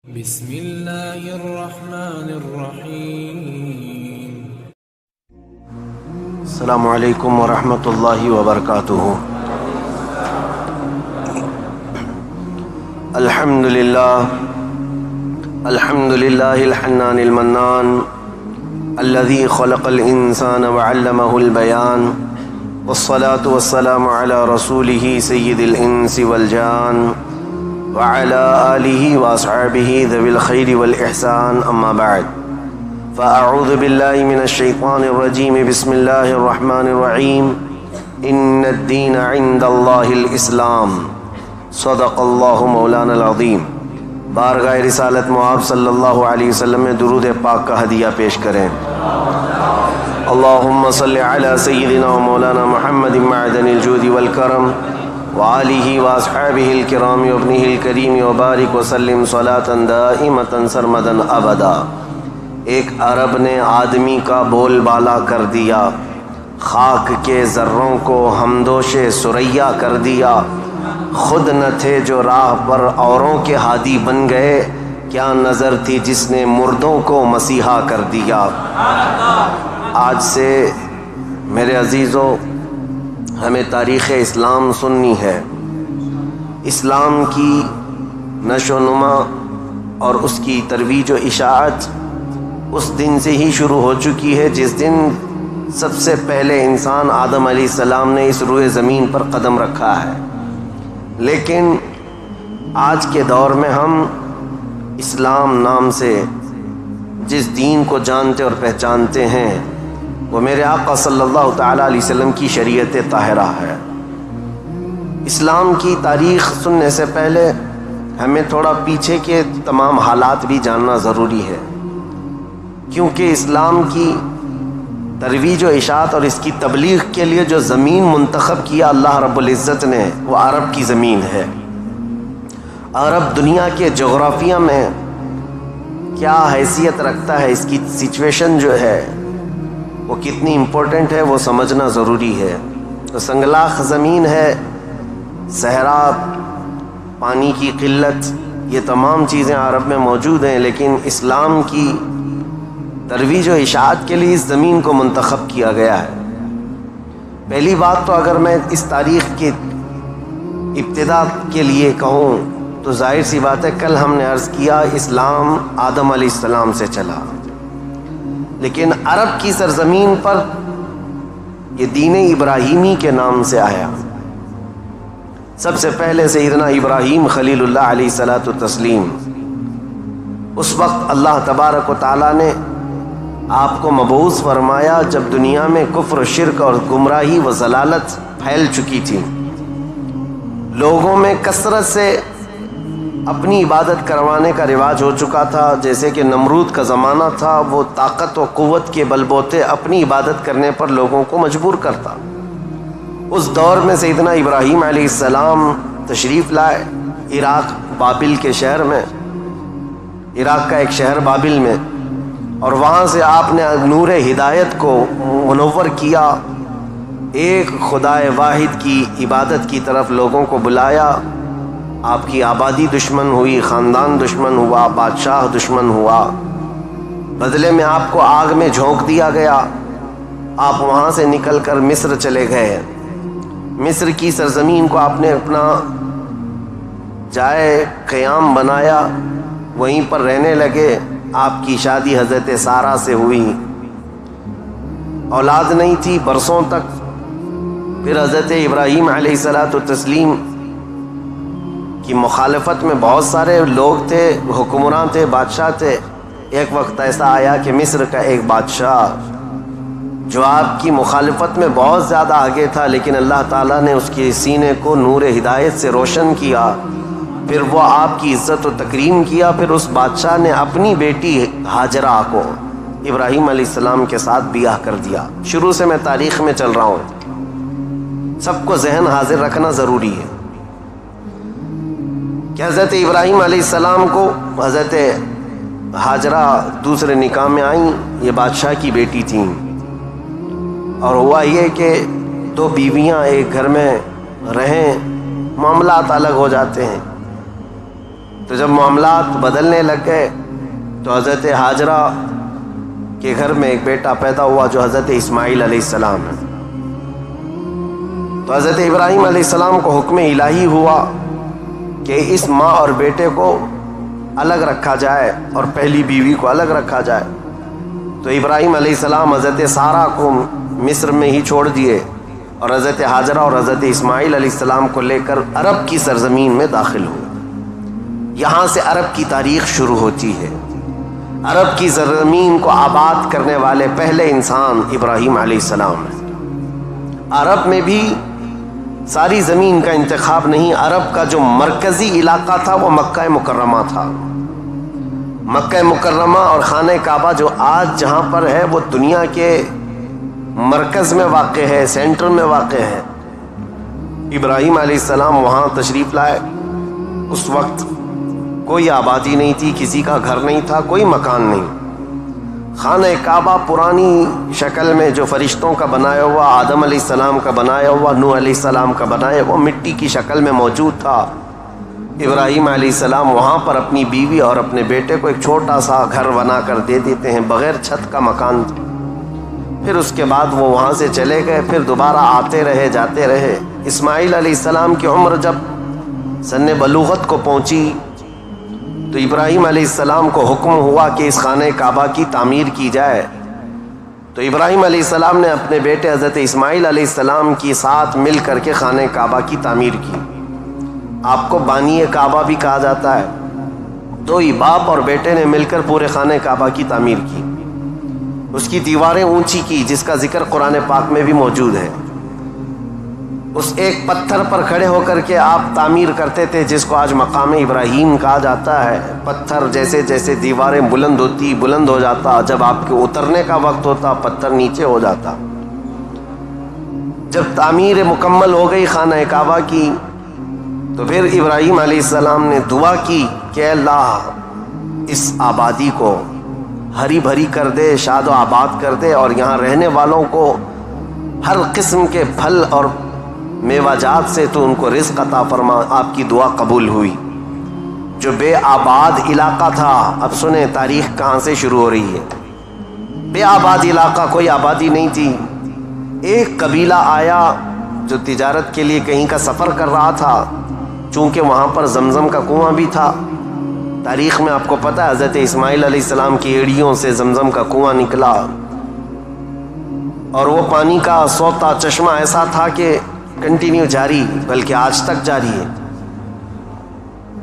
بسم اللہ الرحمن الرحیم۔ السلام علیکم ورحمۃ اللہ وبرکاتہ۔ الحمد للہ الحنان المنان الذي خلق الانسان وعلمه البیان، والصلاة والسلام علی رسولہ سید الانس والجان وعلى آلہ واصحابہ ذوی الخیر والاحسان، اما بعد فاعوذ باللہ من الشیطان الرجیم، بسم اللہ الرحمن الرحیم۔ ان الدین عند اللہ الاسلام، صدق اللہ مولانا العظیم۔ بارگاہ رسالت مآب صلی اللہ علیہ وسلم میں درود پاک کا ہدیہ پیش کریں۔ اللہم صلی علی سیدنا و مولانا محمد معدن الجود والکرم وآلہ واصحابہ الکرام وابنہ الکریم وبارک وسلم صلاۃ دائمۃ سرمدا ابدا۔ ایک عرب نے آدمی کا بول بالا کر دیا، خاک کے ذروں کو ہمدوش ثریا کر دیا۔ خود نہ تھے جو راہ پر اوروں کے ہادی بن گئے، کیا نظر تھی جس نے مردوں کو مسیحا کر دیا۔ آج سے میرے عزیزو ہمیں تاریخ اسلام سننی ہے۔ اسلام کی نشو و نما اور اس کی ترویج و اشاعت اس دن سے ہی شروع ہو چکی ہے جس دن سب سے پہلے انسان آدم علیہ السلام نے اس روئے زمین پر قدم رکھا ہے۔ لیکن آج کے دور میں ہم اسلام نام سے جس دین کو جانتے اور پہچانتے ہیں وہ میرے آقا صلی اللہ تعالیٰ علیہ وسلم کی شریعت طاہرہ ہے۔ اسلام کی تاریخ سننے سے پہلے ہمیں تھوڑا پیچھے کے تمام حالات بھی جاننا ضروری ہے، کیونکہ اسلام کی ترویج و اشاعت اور اس کی تبلیغ کے لیے جو زمین منتخب کیا اللہ رب العزت نے، وہ عرب کی زمین ہے۔ عرب دنیا کے جغرافیہ میں کیا حیثیت رکھتا ہے، اس کی سچویشن جو ہے وہ کتنی امپورٹنٹ ہے، وہ سمجھنا ضروری ہے۔ تو سنگلاخ زمین ہے، صحرا، پانی کی قلت، یہ تمام چیزیں عرب میں موجود ہیں، لیکن اسلام کی ترویج و اشاعت کے لیے اس زمین کو منتخب کیا گیا ہے۔ پہلی بات تو اگر میں اس تاریخ کی ابتدا کے لیے کہوں تو ظاہر سی بات ہے، کل ہم نے عرض کیا اسلام آدم علیہ السلام سے چلا، لیکن عرب کی سرزمین پر یہ دین ابراہیمی کے نام سے آیا۔ سب سے پہلے سیدنا ابراہیم خلیل اللہ علیہ الصلاۃ والتسلیم، اس وقت اللہ تبارک و تعالیٰ نے آپ کو مبعوث فرمایا جب دنیا میں کفر و شرک اور گمراہی و ضلالت پھیل چکی تھی، لوگوں میں کثرت سے اپنی عبادت کروانے کا رواج ہو چکا تھا۔ جیسے کہ نمرود کا زمانہ تھا، وہ طاقت و قوت کے بل بوتے اپنی عبادت کرنے پر لوگوں کو مجبور کرتا۔ اس دور میں سیدنا ابراہیم علیہ السلام تشریف لائے عراق، بابل کے شہر میں، عراق کا ایک شہر بابل میں، اور وہاں سے آپ نے نور ہدایت کو منور کیا، ایک خدائے واحد کی عبادت کی طرف لوگوں کو بلایا۔ آپ کی آبادی دشمن ہوئی، خاندان دشمن ہوا، بادشاہ دشمن ہوا، بدلے میں آپ کو آگ میں جھونک دیا گیا۔ آپ وہاں سے نکل کر مصر چلے گئے۔ مصر کی سرزمین کو آپ نے اپنا جائے قیام بنایا، وہیں پر رہنے لگے۔ آپ کی شادی حضرت سارہ سے ہوئی، اولاد نہیں تھی برسوں تک۔ پھر حضرت ابراہیم علیہ الصلاۃ والتسلیم کی مخالفت میں بہت سارے لوگ تھے، حکمران تھے، بادشاہ تھے۔ ایک وقت ایسا آیا کہ مصر کا ایک بادشاہ جو آپ کی مخالفت میں بہت زیادہ آگے تھا، لیکن اللہ تعالیٰ نے اس کے سینے کو نور ہدایت سے روشن کیا، پھر وہ آپ کی عزت و تکریم کیا۔ پھر اس بادشاہ نے اپنی بیٹی ہاجرہ کو ابراہیم علیہ السلام کے ساتھ بیاہ کر دیا۔ شروع سے میں تاریخ میں چل رہا ہوں، سب کو ذہن حاضر رکھنا ضروری ہے کہ حضرت ابراہیم علیہ السلام کو حضرت ہاجرہ دوسرے نکاح میں آئیں، یہ بادشاہ کی بیٹی تھیں، اور ہوا یہ کہ دو بیویاں ایک گھر میں رہیں، معاملات الگ ہو جاتے ہیں۔ تو جب معاملات بدلنے لگ گئے تو حضرت ہاجرہ کے گھر میں ایک بیٹا پیدا ہوا جو حضرت اسماعیل علیہ السلام ہے. تو حضرت ابراہیم علیہ السلام کو حکم الہی ہوا کہ اس ماں اور بیٹے کو الگ رکھا جائے اور پہلی بیوی کو الگ رکھا جائے. تو ابراہیم علیہ السلام حضرت سارہ کو مصر میں ہی چھوڑ دیے اور حضرت ہاجرہ اور حضرت اسماعیل علیہ السلام کو لے کر عرب کی سرزمین میں داخل ہوئے. یہاں سے عرب کی تاریخ شروع ہوتی ہے. عرب کی سرزمین کو آباد کرنے والے پہلے انسان ابراہیم علیہ السلام ہیں. عرب میں بھی ساری زمین کا انتخاب نہیں. عرب کا جو مرکزی علاقہ تھا وہ مکہ مکرمہ تھا. مکہ مکرمہ اور خانہ کعبہ جو آج جہاں پر ہے وہ دنیا کے مرکز میں واقع ہے, سینٹر میں واقع ہے. ابراہیم علیہ السلام وہاں تشریف لائے. اس وقت کوئی آبادی نہیں تھی, کسی کا گھر نہیں تھا, کوئی مکان نہیں. خانہ کعبہ پرانی شکل میں جو فرشتوں کا بنایا ہوا, آدم علیہ السلام کا بنایا ہوا, نوح علیہ السلام کا بنایا ہوا مٹی کی شکل میں موجود تھا. ابراہیم علیہ السلام وہاں پر اپنی بیوی اور اپنے بیٹے کو ایک چھوٹا سا گھر بنا کر دے دیتے ہیں, بغیر چھت کا مکان. پھر اس کے بعد وہ وہاں سے چلے گئے, پھر دوبارہ آتے رہے جاتے رہے. اسماعیل علیہ السلام کی عمر جب سن بلوغت کو پہنچی تو ابراہیم علیہ السلام کو حکم ہوا کہ اس خانہ کعبہ کی تعمیر کی جائے. تو ابراہیم علیہ السلام نے اپنے بیٹے حضرت اسماعیل علیہ السلام کے ساتھ مل کر کے خانہ کعبہ کی تعمیر کی. آپ کو بانی کعبہ بھی کہا جاتا ہے. دو ہی باپ اور بیٹے نے مل کر پورے خانہ کعبہ کی تعمیر کی. اس کی دیواریں اونچی کی, جس کا ذکر قرآن پاک میں بھی موجود ہے. اس ایک پتھر پر کھڑے ہو کر کے آپ تعمیر کرتے تھے, جس کو آج مقام ابراہیم کہا جاتا ہے. پتھر جیسے جیسے دیواریں بلند ہو جاتا, جب آپ کے اترنے کا وقت ہوتا پتھر نیچے ہو جاتا. جب تعمیر مکمل ہو گئی خانہ کعبہ کی تو پھر ابراہیم علیہ السلام نے دعا کی کہ اللہ اس آبادی کو ہری بھری کر دے, شاد و آباد کر دے, اور یہاں رہنے والوں کو ہر قسم کے پھل اور میوہ جات سے تو ان کو رزق عطا فرما. آپ کی دعا قبول ہوئی. جو بے آباد علاقہ تھا, اب سنیں تاریخ کہاں سے شروع ہو رہی ہے. بے آباد علاقہ, کوئی آبادی نہیں تھی. ایک قبیلہ آیا جو تجارت کے لیے کہیں کا سفر کر رہا تھا. چونکہ وہاں پر زمزم کا کنواں بھی تھا. تاریخ میں آپ کو پتہ ہے حضرت اسماعیل علیہ السلام کی ایڑیوں سے زمزم کا کنواں نکلا, اور وہ پانی کا سوتا چشمہ ایسا تھا کہ کنٹینیو جاری, بلکہ آج تک جاری ہے.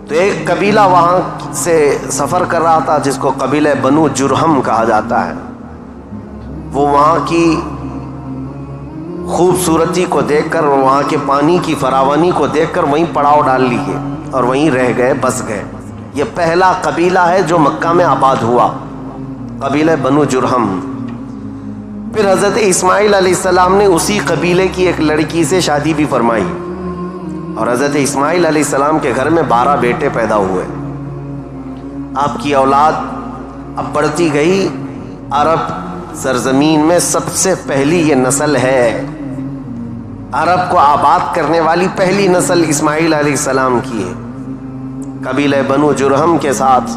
تو ایک قبیلہ وہاں سے سفر کر رہا تھا جس کو قبیلہ بنو جرہم کہا جاتا ہے. وہ وہاں کی خوبصورتی کو دیکھ کر, وہاں کے پانی کی فراوانی کو دیکھ کر وہیں پڑاؤ ڈال لیے اور وہیں رہ گئے, بس گئے. یہ پہلا قبیلہ ہے جو مکہ میں آباد ہوا, قبیلہ بنو جرہم. پھر حضرت اسماعیل علیہ السلام نے اسی قبیلے کی ایک لڑکی سے شادی بھی فرمائی, اور حضرت اسماعیل علیہ السلام کے گھر میں 12 بیٹے پیدا ہوئے. آپ کی اولاد اب بڑھتی گئی. عرب سرزمین میں سب سے پہلی یہ نسل ہے, عرب کو آباد کرنے والی پہلی نسل اسماعیل علیہ السلام کی ہے. قبیلہ بنو جرہم کے ساتھ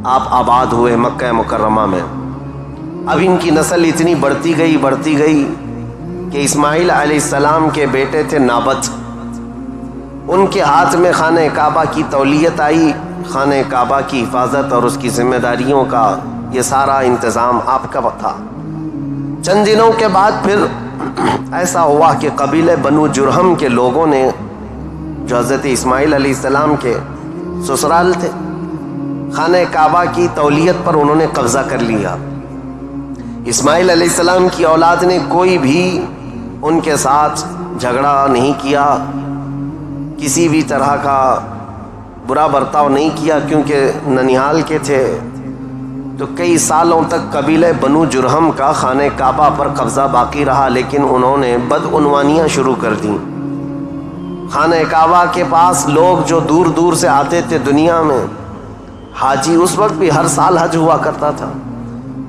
آپ آباد ہوئے مکہ مکرمہ میں. اب ان کی نسل اتنی بڑھتی گئی کہ اسماعیل علیہ السلام کے بیٹے تھے نابت. ان کے ہاتھ میں خانہ کعبہ کی تولیت آئی. خانہ کعبہ کی حفاظت اور اس کی ذمہ داریوں کا یہ سارا انتظام آپ کا تھا. چند دنوں کے بعد پھر ایسا ہوا کہ قبیلہ بنو جرہم کے لوگوں نے, جو حضرت اسماعیل علیہ السلام کے سسرال تھے, خانہ کعبہ کی تولیت پر انہوں نے قبضہ کر لیا. اسماعیل علیہ السلام کی اولاد نے کوئی بھی ان کے ساتھ جھگڑا نہیں کیا, کسی بھی طرح کا برا برتاؤ نہیں کیا, کیونکہ ننیال کے تھے. تو کئی سالوں تک قبیلہ بنو جرہم کا خانہ کعبہ پر قبضہ باقی رہا, لیکن انہوں نے بدعنوانیاں شروع کر دیں. خانہ کعبہ کے پاس لوگ جو دور دور سے آتے تھے دنیا میں, حاجی, اس وقت بھی ہر سال حج ہوا کرتا تھا,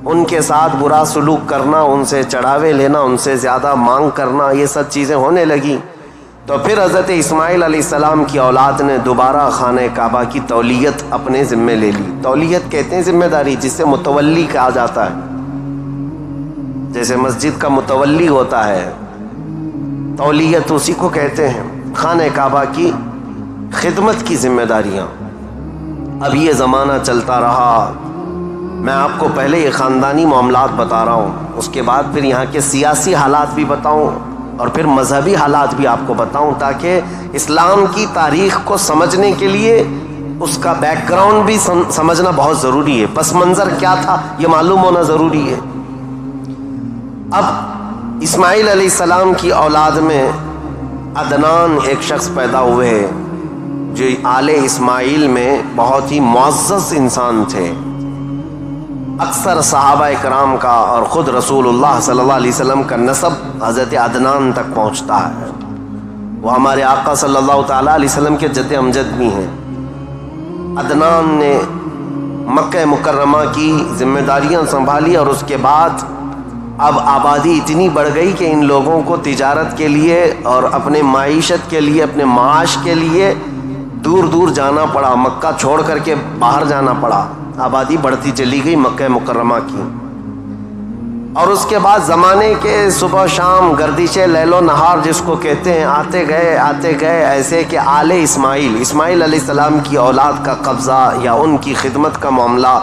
ان کے ساتھ برا سلوک کرنا, ان سے چڑھاوے لینا, ان سے زیادہ مانگ کرنا, یہ سب چیزیں ہونے لگی. تو پھر حضرت اسماعیل علیہ السلام کی اولاد نے دوبارہ خانہ کعبہ کی تولیت اپنے ذمے لے لی. تولیت کہتے ہیں ذمہ داری, جس سے متولی کہا جاتا ہے. جیسے مسجد کا متولی ہوتا ہے, تولیت اسی کو کہتے ہیں. خانہ کعبہ کی خدمت کی ذمہ داریاں. اب یہ زمانہ چلتا رہا. میں آپ کو پہلے یہ خاندانی معاملات بتا رہا ہوں, اس کے بعد پھر یہاں کے سیاسی حالات بھی بتاؤں اور پھر مذہبی حالات بھی آپ کو بتاؤں, تاکہ اسلام کی تاریخ کو سمجھنے کے لیے اس کا بیک گراؤنڈ بھی سمجھنا بہت ضروری ہے. پس منظر کیا تھا یہ معلوم ہونا ضروری ہے. اب اسماعیل علیہ السلام کی اولاد میں عدنان ایک شخص پیدا ہوئے جو آل اسماعیل میں بہت ہی معزز انسان تھے. اکثر صحابہ کرام کا اور خود رسول اللہ صلی اللہ علیہ وسلم کا نسب حضرت عدنان تک پہنچتا ہے. وہ ہمارے آقا صلی اللہ تعالیٰ علیہ وسلم کے جد امجد بھی ہیں. عدنان نے مکہ مکرمہ کی ذمہ داریاں سنبھالی اور اس کے بعد اب آبادی اتنی بڑھ گئی کہ ان لوگوں کو تجارت کے لیے اور اپنے معیشت کے لیے, اپنے معاش کے لیے دور دور جانا پڑا. مکہ چھوڑ کر کے باہر جانا پڑا. آبادی بڑھتی چلی گئی مکہ مکرمہ کی. اور اس کے بعد زمانے کے صبح شام گردش لیل و نہار جس کو کہتے ہیں, آتے گئے ایسے کہ آل اسماعیل علیہ السلام کی اولاد کا قبضہ یا ان کی خدمت کا معاملہ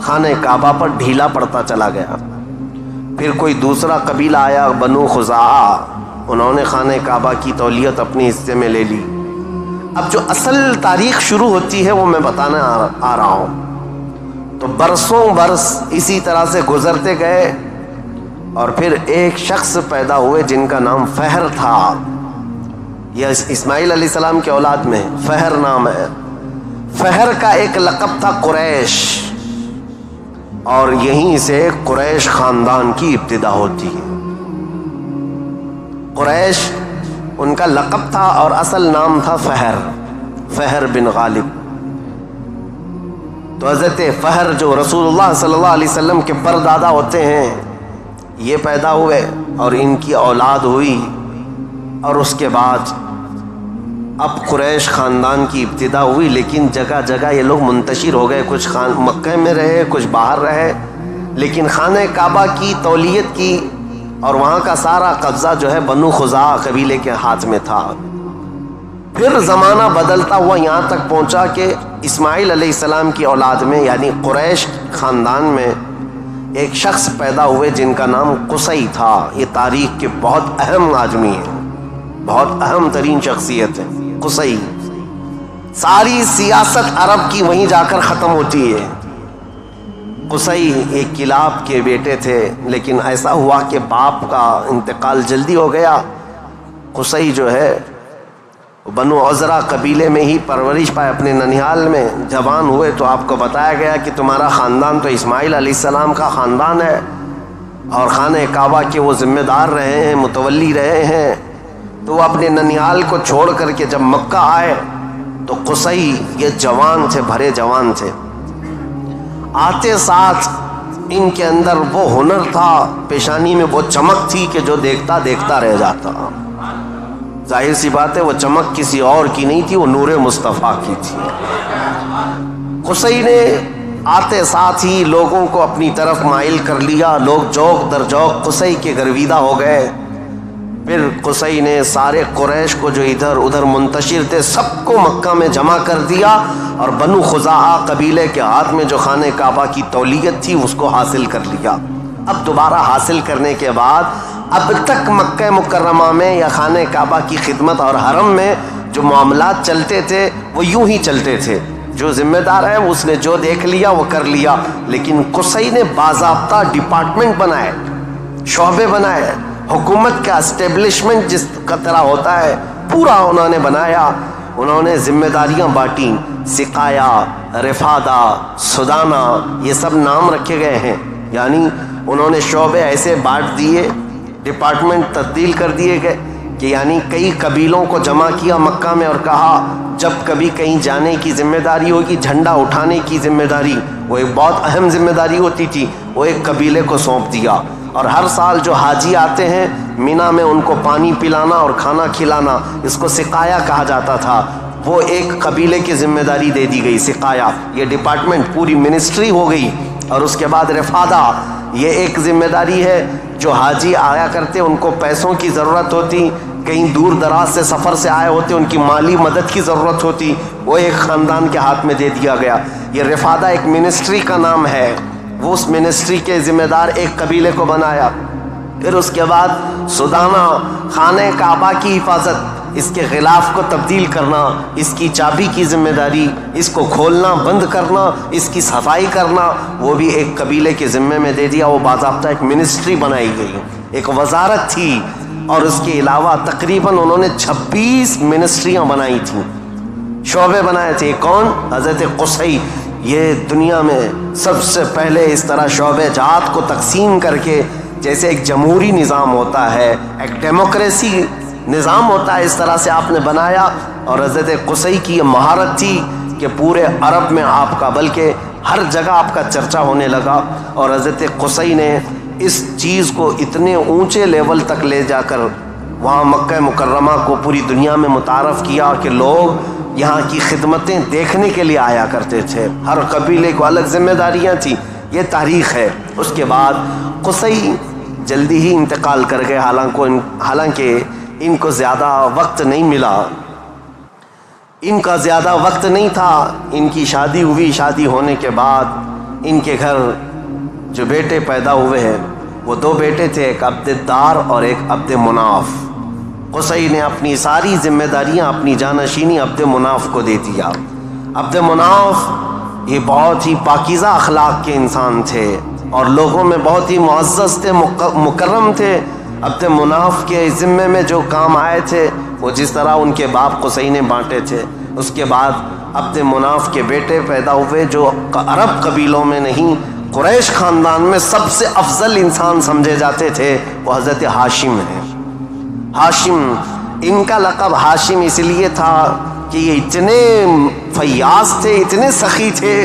خانہ کعبہ پر ڈھیلا پڑتا چلا گیا. پھر کوئی دوسرا قبیلہ آیا, بنو خزاعہ, انہوں نے خانہ کعبہ کی تولیت اپنے حصے میں لے لی. اب جو اصل تاریخ شروع ہوتی ہے وہ میں بتانا آ رہا ہوں. تو برسوں برس اسی طرح سے گزرتے گئے اور پھر ایک شخص پیدا ہوئے جن کا نام فہر تھا. یہ اسماعیل علیہ السلام کے اولاد میں فہر نام ہے. فہر کا ایک لقب تھا قریش, اور یہیں سے قریش خاندان کی ابتدا ہوتی ہے. قریش ان کا لقب تھا اور اصل نام تھا فہر بن غالب. تو حضرت فہر جو رسول اللہ صلی اللہ علیہ وسلم کے پردادا ہوتے ہیں, یہ پیدا ہوئے اور ان کی اولاد ہوئی. اور اس کے بعد اب قریش خاندان کی ابتدا ہوئی, لیکن جگہ جگہ یہ لوگ منتشر ہو گئے. کچھ مکہ میں رہے, کچھ باہر رہے, لیکن خانہ کعبہ کی تولیت کی اور وہاں کا سارا قبضہ جو ہے بنو خزاعہ قبیلے کے ہاتھ میں تھا. پھر زمانہ بدلتا ہوا یہاں تک پہنچا کہ اسماعیل علیہ السلام کی اولاد میں یعنی قریش خاندان میں ایک شخص پیدا ہوئے جن کا نام قصی تھا. یہ تاریخ کے بہت اہم آدمی ہیں, بہت اہم ترین شخصیت ہے قصی. ساری سیاست عرب کی وہیں جا کر ختم ہوتی ہے. قصی ایک کلاب کے بیٹے تھے, لیکن ایسا ہوا کہ باپ کا انتقال جلدی ہو گیا. قصی جو ہے بنو عزرا قبیلے میں ہی پرورش پائے اپنے ننیال میں. جوان ہوئے تو آپ کو بتایا گیا کہ تمہارا خاندان تو اسماعیل علیہ السلام کا خاندان ہے اور خانہ کعبہ کے وہ ذمہ دار رہے ہیں, متولی رہے ہیں. تو وہ اپنے ننیال کو چھوڑ کر کے جب مکہ آئے تو قصی یہ جوان تھے, بھرے جوان تھے. آتے ساتھ ان کے اندر وہ ہنر تھا, پیشانی میں وہ چمک تھی کہ جو دیکھتا دیکھتا رہ جاتا. ظاہر سی بات ہے وہ چمک کسی اور کی نہیں تھی, وہ نور مصطفیٰ کی تھی. قصی نے آتے ساتھ ہی لوگوں کو اپنی طرف مائل کر لیا. لوگ جوق در جوق قصی کے گرویدہ ہو گئے. پھر قصی نے سارے قریش کو جو ادھر ادھر منتشر تھے سب کو مکہ میں جمع کر دیا اور بنو خزاعہ قبیلے کے ہاتھ میں جو خانہ کعبہ کی تولیت تھی اس کو حاصل کر لیا. اب دوبارہ حاصل کرنے کے بعد اب تک مکہ مکرمہ میں یا خانہ کعبہ کی خدمت اور حرم میں جو معاملات چلتے تھے وہ یوں ہی چلتے تھے. جو ذمہ دار ہے اس نے جو دیکھ لیا وہ کر لیا. لیکن قصی نے باضابطہ ڈپارٹمنٹ بنائے, شعبے بنائے, حکومت کا اسٹیبلشمنٹ جس کا طرح ہوتا ہے پورا انہوں نے بنایا. انہوں نے ذمہ داریاں بانٹیں, سقایا, رفادہ, سدانہ, یہ سب نام رکھے گئے ہیں. یعنی انہوں نے شعبے ایسے بانٹ دیے, ڈپارٹمنٹ تبدیل کر دیے گئے کہ یعنی کئی قبیلوں کو جمع کیا مکہ میں اور کہا جب کبھی کہیں جانے کی ذمہ داری ہوگی, جھنڈا اٹھانے کی ذمہ داری, وہ ایک بہت اہم ذمہ داری ہوتی تھی, وہ ایک قبیلے کو سونپ دیا. اور ہر سال جو حاجی آتے ہیں مینا میں ان کو پانی پلانا اور کھانا کھلانا، اس کو سقایا کہا جاتا تھا، وہ ایک قبیلے کی ذمہ داری دے دی گئی، سقایا یہ ڈپارٹمنٹ پوری منسٹری ہو گئی۔ اور اس کے بعد رفادہ، یہ ایک ذمہ داری ہے، جو حاجی آیا کرتے ان کو پیسوں کی ضرورت ہوتی، کہیں دور دراز سے سفر سے آئے ہوتے ان کی مالی مدد کی ضرورت ہوتی، وہ ایک خاندان کے ہاتھ میں دے دیا گیا۔ یہ رفادہ ایک منسٹری کا نام ہے، وہ اس منسٹری کے ذمہ دار ایک قبیلے کو بنایا۔ پھر اس کے بعد سدانہ، خانہ کعبہ کی حفاظت، اس کے غلاف کو تبدیل کرنا، اس کی چابی کی ذمہ داری، اس کو کھولنا بند کرنا، اس کی صفائی کرنا، وہ بھی ایک قبیلے کے ذمے میں دے دیا۔ وہ باضابطہ ایک منسٹری بنائی گئی، ایک وزارت تھی، اور اس کے علاوہ تقریباً انہوں نے 26 منسٹریاں بنائی تھیں، شعبے بنائے تھے۔ کون؟ حضرت قصی، یہ دنیا میں سب سے پہلے اس طرح شعبے جات کو تقسیم کر کے، جیسے ایک جمہوری نظام ہوتا ہے، ایک ڈیموکریسی نظام ہوتا ہے، اس طرح سے آپ نے بنایا۔ اور حضرت قصی کی یہ مہارت تھی کہ پورے عرب میں آپ کا، بلکہ ہر جگہ آپ کا چرچا ہونے لگا، اور حضرت قصی نے اس چیز کو اتنے اونچے لیول تک لے جا کر وہاں مکہ مکرمہ کو پوری دنیا میں متعارف کیا کہ لوگ یہاں کی خدمتیں دیکھنے کے لیے آیا کرتے تھے، ہر قبیلے کو الگ ذمہ داریاں تھیں۔ یہ تاریخ ہے۔ اس کے بعد قصی جلدی ہی انتقال کر گئے، حالانکہ ان کو زیادہ وقت نہیں ملا، ان کا زیادہ وقت نہیں تھا۔ ان کی شادی ہوئی، شادی ہونے کے بعد ان کے گھر جو بیٹے پیدا ہوئے ہیں وہ 2 بیٹے تھے، ایک عبد الدار اور ایک عبد مناف۔ قصی نے اپنی ساری ذمہ داریاں، اپنی جانشینی عبد مناف کو دے دیا۔ عبد مناف یہ بہت ہی پاکیزہ اخلاق کے انسان تھے اور لوگوں میں بہت ہی معزز تھے، مکرم تھے۔ عبد مناف کے ذمے میں جو کام آئے تھے وہ جس طرح ان کے باپ قصی نے بانٹے تھے۔ اس کے بعد عبد مناف کے بیٹے پیدا ہوئے جو عرب قبیلوں میں نہیں، قریش خاندان میں سب سے افضل انسان سمجھے جاتے تھے، وہ حضرت ہاشم ہیں۔ ہاشم، ان کا لقب ہاشم اس لیے تھا کہ یہ اتنے فیاض تھے، اتنے سخی تھے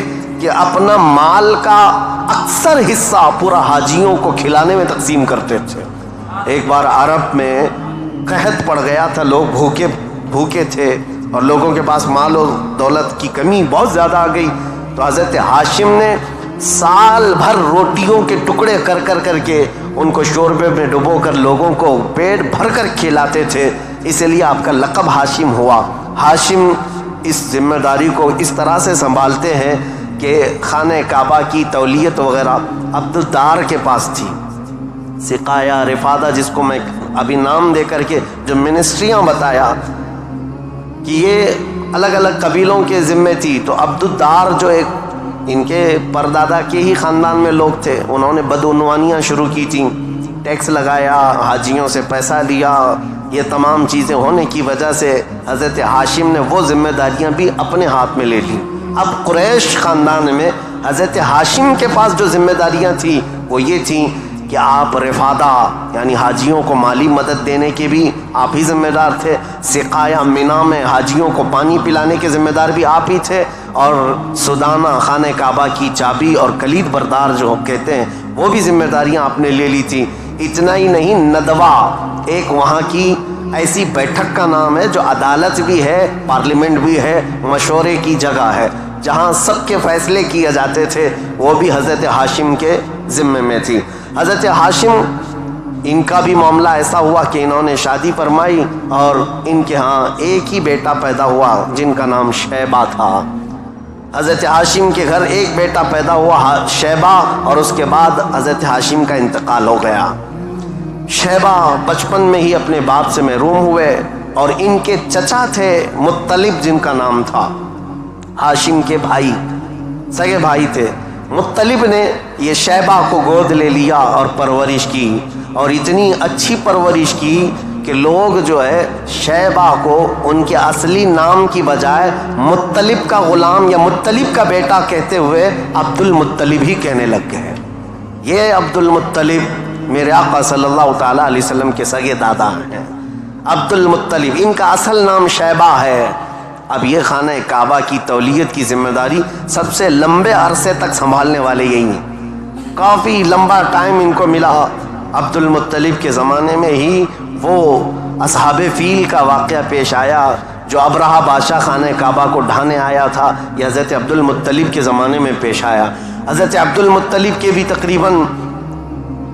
کہ اپنا مال کا اکثر حصہ پورا حاجیوں کو کھلانے میں تقسیم کرتے تھے۔ ایک بار عرب میں قحط پڑ گیا تھا، لوگ بھوکے تھے اور لوگوں کے پاس مال و دولت کی کمی بہت زیادہ آ گئی، تو حضرت ہاشم نے سال بھر روٹیوں کے ٹکڑے کر کے ان کو شوربے میں ڈبو کر لوگوں کو پیٹ بھر کر کھلاتے تھے، اس لیے آپ کا لقب ہاشم ہوا۔ ہاشم اس ذمہ داری کو اس طرح سے سنبھالتے ہیں کہ خانہ کعبہ کی تولیت وغیرہ عبد الدار کے پاس تھی۔ سقایا، رفادہ، جس کو میں ابھی نام دے کر کے جو منسٹریاں بتایا کہ یہ الگ الگ قبیلوں کے ذمے تھی، تو عبد الدار جو ایک ان کے پردادا کے ہی خاندان میں لوگ تھے، انہوں نے بدعنوانیاں شروع کی تھیں، ٹیکس لگایا، حاجیوں سے پیسہ لیا، یہ تمام چیزیں ہونے کی وجہ سے حضرت ہاشم نے وہ ذمہ داریاں بھی اپنے ہاتھ میں لے لیں۔ اب قریش خاندان میں حضرت ہاشم کے پاس جو ذمہ داریاں تھیں وہ یہ تھیں کہ آپ رفادہ یعنی حاجیوں کو مالی مدد دینے کے بھی آپ ہی ذمہ دار تھے، سقایا، مینا میں حاجیوں کو پانی پلانے کے ذمہ دار بھی آپ ہی تھے، اور سدانہ، خانہ کعبہ کی چابی اور کلید بردار جو کہتے ہیں وہ بھی ذمہ داریاں آپ نے لے لی تھی۔ اتنا ہی نہیں، ندوہ ایک وہاں کی ایسی بیٹھک کا نام ہے جو عدالت بھی ہے، پارلیمنٹ بھی ہے، مشورے کی جگہ ہے، جہاں سب کے فیصلے کیے جاتے تھے، وہ بھی حضرت ہاشم کے ذمے میں تھی۔ حضرت ہاشم، ان کا بھی معاملہ ایسا ہوا کہ انہوں نے شادی فرمائی اور ان کے ہاں ایک ہی بیٹا پیدا ہوا جن کا نام شیبہ تھا۔ حضرت ہاشم کے گھر ایک بیٹا پیدا ہوا شیبہ، اور اس کے بعد حضرت ہاشم کا انتقال ہو گیا۔ شیبہ بچپن میں ہی اپنے باپ سے محروم ہوئے، اور ان کے چچا تھے مطلب، جن کا نام تھا، ہاشم کے بھائی، سگے بھائی تھے۔ مطلب نے یہ شیبہ کو گود لے لیا اور پرورش کی، اور اتنی اچھی پرورش کی کہ لوگ جو ہے شیبہ کو ان کے اصلی نام کی بجائے مطلب کا غلام یا مطلب کا بیٹا کہتے ہوئے عبد المطلب ہی کہنے لگ گئے۔ یہ عبد المطلب میرے آقا صلی اللہ تعالیٰ علیہ وسلم کے سگے دادا ہیں، عبد المطلب، ان کا اصل نام شیبہ ہے۔ اب یہ خانہ کعبہ کی تولیت کی ذمہ داری سب سے لمبے عرصے تک سنبھالنے والے یہی ہیں، کافی لمبا ٹائم ان کو ملا، عبد المطلب کے زمانے میں ہی وہ اصحاب فیل کا واقعہ پیش آیا جو ابرہہ بادشاہ خانہ کعبہ کو ڈھانے آیا تھا، یہ حضرت عبد المطلب کے زمانے میں پیش آیا۔ حضرت عبد المطلب کے بھی تقریباً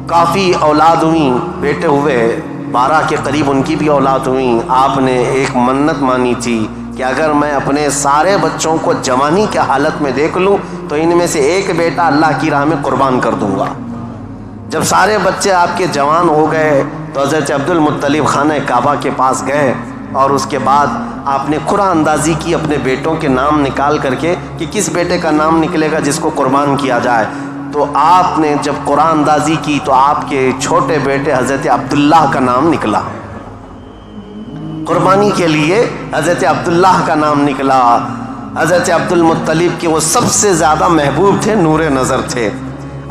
کافی اولاد ہوئیں، بیٹے ہوئے 12 کے قریب ان کی بھی اولاد ہوئیں۔ آپ نے ایک منت مانی تھی کہ اگر میں اپنے سارے بچوں کو جوانی کے حالت میں دیکھ لوں تو ان میں سے ایک بیٹا اللہ کی راہ میں قربان کر دوں گا۔ جب سارے بچے آپ کے جوان ہو گئے تو حضرت عبد المطلب خانہ کعبہ کے پاس گئے اور اس کے بعد آپ نے قرعہ اندازی کی اپنے بیٹوں کے نام نکال کر کے کہ کس بیٹے کا نام نکلے گا جس کو قربان کیا جائے۔ تو آپ نے جب قرعہ اندازی کی تو آپ کے چھوٹے بیٹے حضرت عبداللہ کا نام نکلا، قربانی کے لیے حضرت عبداللہ کا نام نکلا۔ حضرت عبد المطلب کے وہ سب سے زیادہ محبوب تھے، نور نظر تھے۔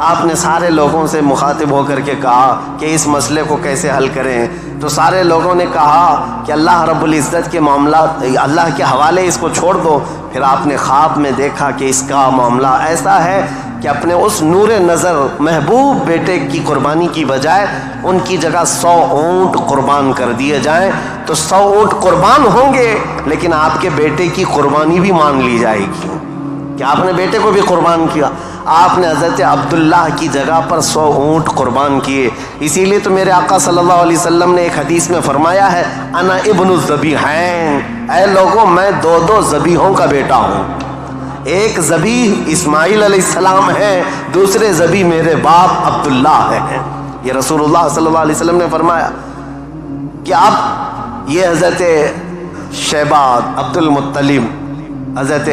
آپ نے سارے لوگوں سے مخاطب ہو کر کے کہا کہ اس مسئلے کو کیسے حل کریں، تو سارے لوگوں نے کہا کہ اللہ رب العزت کے معاملات اللہ کے حوالے اس کو چھوڑ دو۔ پھر آپ نے خواب میں دیکھا کہ اس کا معاملہ ایسا ہے کہ اپنے اس نور نظر محبوب بیٹے کی قربانی کی بجائے ان کی جگہ 100 اونٹ قربان کر دیے جائیں، تو 100 اونٹ قربان ہوں گے لیکن آپ کے بیٹے کی قربانی بھی مان لی جائے گی کہ آپ نے بیٹے کو بھی قربان کیا۔ آپ نے حضرت عبداللہ کی جگہ پر 100 اونٹ قربان کیے۔ اسی لیے تو میرے آقا صلی اللہ علیہ وسلم نے ایک حدیث میں فرمایا ہے انا ابن الذبیحین، اے لوگوں میں 2 ذبیحوں کا بیٹا ہوں، ایک ذبیح اسماعیل علیہ السلام ہے، دوسرے ذبیح میرے باپ عبداللہ ہیں۔ یہ رسول اللہ صلی اللہ علیہ وسلم نے فرمایا کہ اب یہ حضرت شیبہ عبد المطلب، حضرت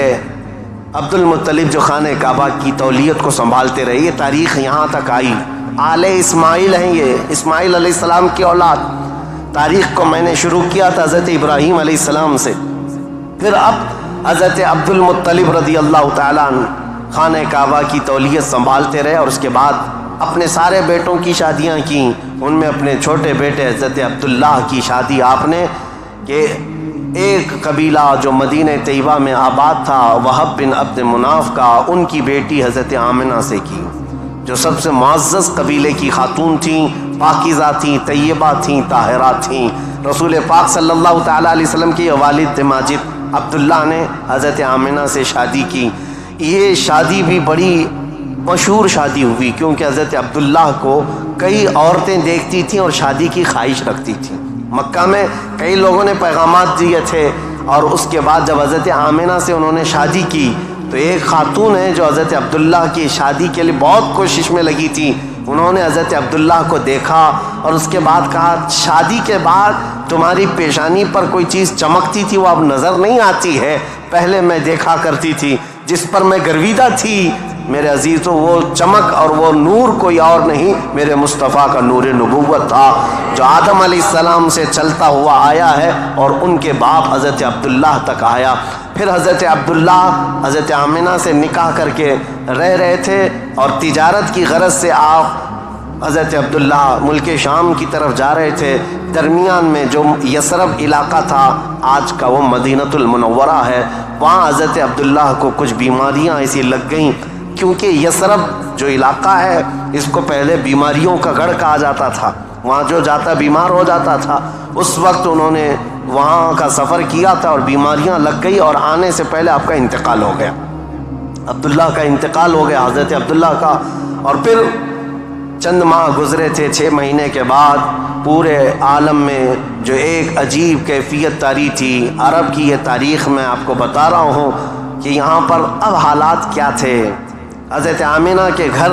عبد المطلب جو خانہ کعبہ کی تولیت کو سنبھالتے رہے، یہ تاریخ یہاں تک آئی۔ آل اسماعیل ہیں، یہ اسماعیل علیہ السلام کی اولاد۔ تاریخ کو میں نے شروع کیا تھا حضرت ابراہیم علیہ السلام سے، پھر اب حضرت عبد المطلب رضی اللہ تعالیٰ عنہ خانہ کعبہ کی تولیت سنبھالتے رہے اور اس کے بعد اپنے سارے بیٹوں کی شادیاں کیں۔ ان میں اپنے چھوٹے بیٹے حضرت عبداللہ کی شادی آپ نے کہ ایک قبیلہ جو مدینہ طیبہ میں آباد تھا وہب بن عبد مناف کا، ان کی بیٹی حضرت آمنہ سے کی، جو سب سے معزز قبیلے کی خاتون تھیں، پاکیزہ تھیں، طیبہ تھیں، طاہرہ تھیں۔ رسول پاک صلی اللہ تعالیٰ علیہ وسلم کے والد ماجد عبداللہ نے حضرت آمنہ سے شادی کی۔ یہ شادی بھی بڑی مشہور شادی ہوئی کیونکہ حضرت عبداللہ کو کئی عورتیں دیکھتی تھیں اور شادی کی خواہش رکھتی تھیں۔ مکہ میں کئی لوگوں نے پیغامات دیے تھے اور اس کے بعد جب حضرت آمنہ سے انہوں نے شادی کی تو ایک خاتون ہے جو حضرت عبداللہ کی شادی کے لیے بہت کوشش میں لگی تھی، انہوں نے حضرت عبداللہ کو دیکھا اور اس کے بعد کہا شادی کے بعد تمہاری پیشانی پر کوئی چیز چمکتی تھی وہ اب نظر نہیں آتی ہے، پہلے میں دیکھا کرتی تھی، جس پر میں گرویدہ تھی میرے عزیزوں، وہ چمک اور وہ نور کوئی اور نہیں، میرے مصطفیٰ کا نور نبوت تھا جو آدم علیہ السلام سے چلتا ہوا آیا ہے اور ان کے باپ حضرت عبداللہ تک آیا۔ پھر حضرت عبداللہ حضرت آمنہ سے نکاح کر کے رہ رہے تھے اور تجارت کی غرض سے آپ حضرت عبداللہ ملک شام کی طرف جا رہے تھے۔ درمیان میں جو یثرب علاقہ تھا آج کا وہ مدینۃ المنورہ ہے، وہاں حضرت عبداللہ کو کچھ بیماریاں ایسی لگ گئیں کیونکہ یثرب جو علاقہ ہے اس کو پہلے بیماریوں کا گڑھ کہا جاتا تھا، وہاں جو جاتا بیمار ہو جاتا تھا۔ اس وقت انہوں نے وہاں کا سفر کیا تھا اور بیماریاں لگ گئی اور آنے سے پہلے آپ کا انتقال ہو گیا، عبداللہ کا انتقال ہو گیا حضرت عبداللہ کا۔ اور پھر چند ماہ گزرے تھے، 6 مہینے کے بعد پورے عالم میں جو ایک عجیب کیفیت طاری تھی، عرب کی یہ تاریخ میں آپ کو بتا رہا ہوں کہ یہاں پر اب حالات کیا تھے۔ حضرت آمنہ کے گھر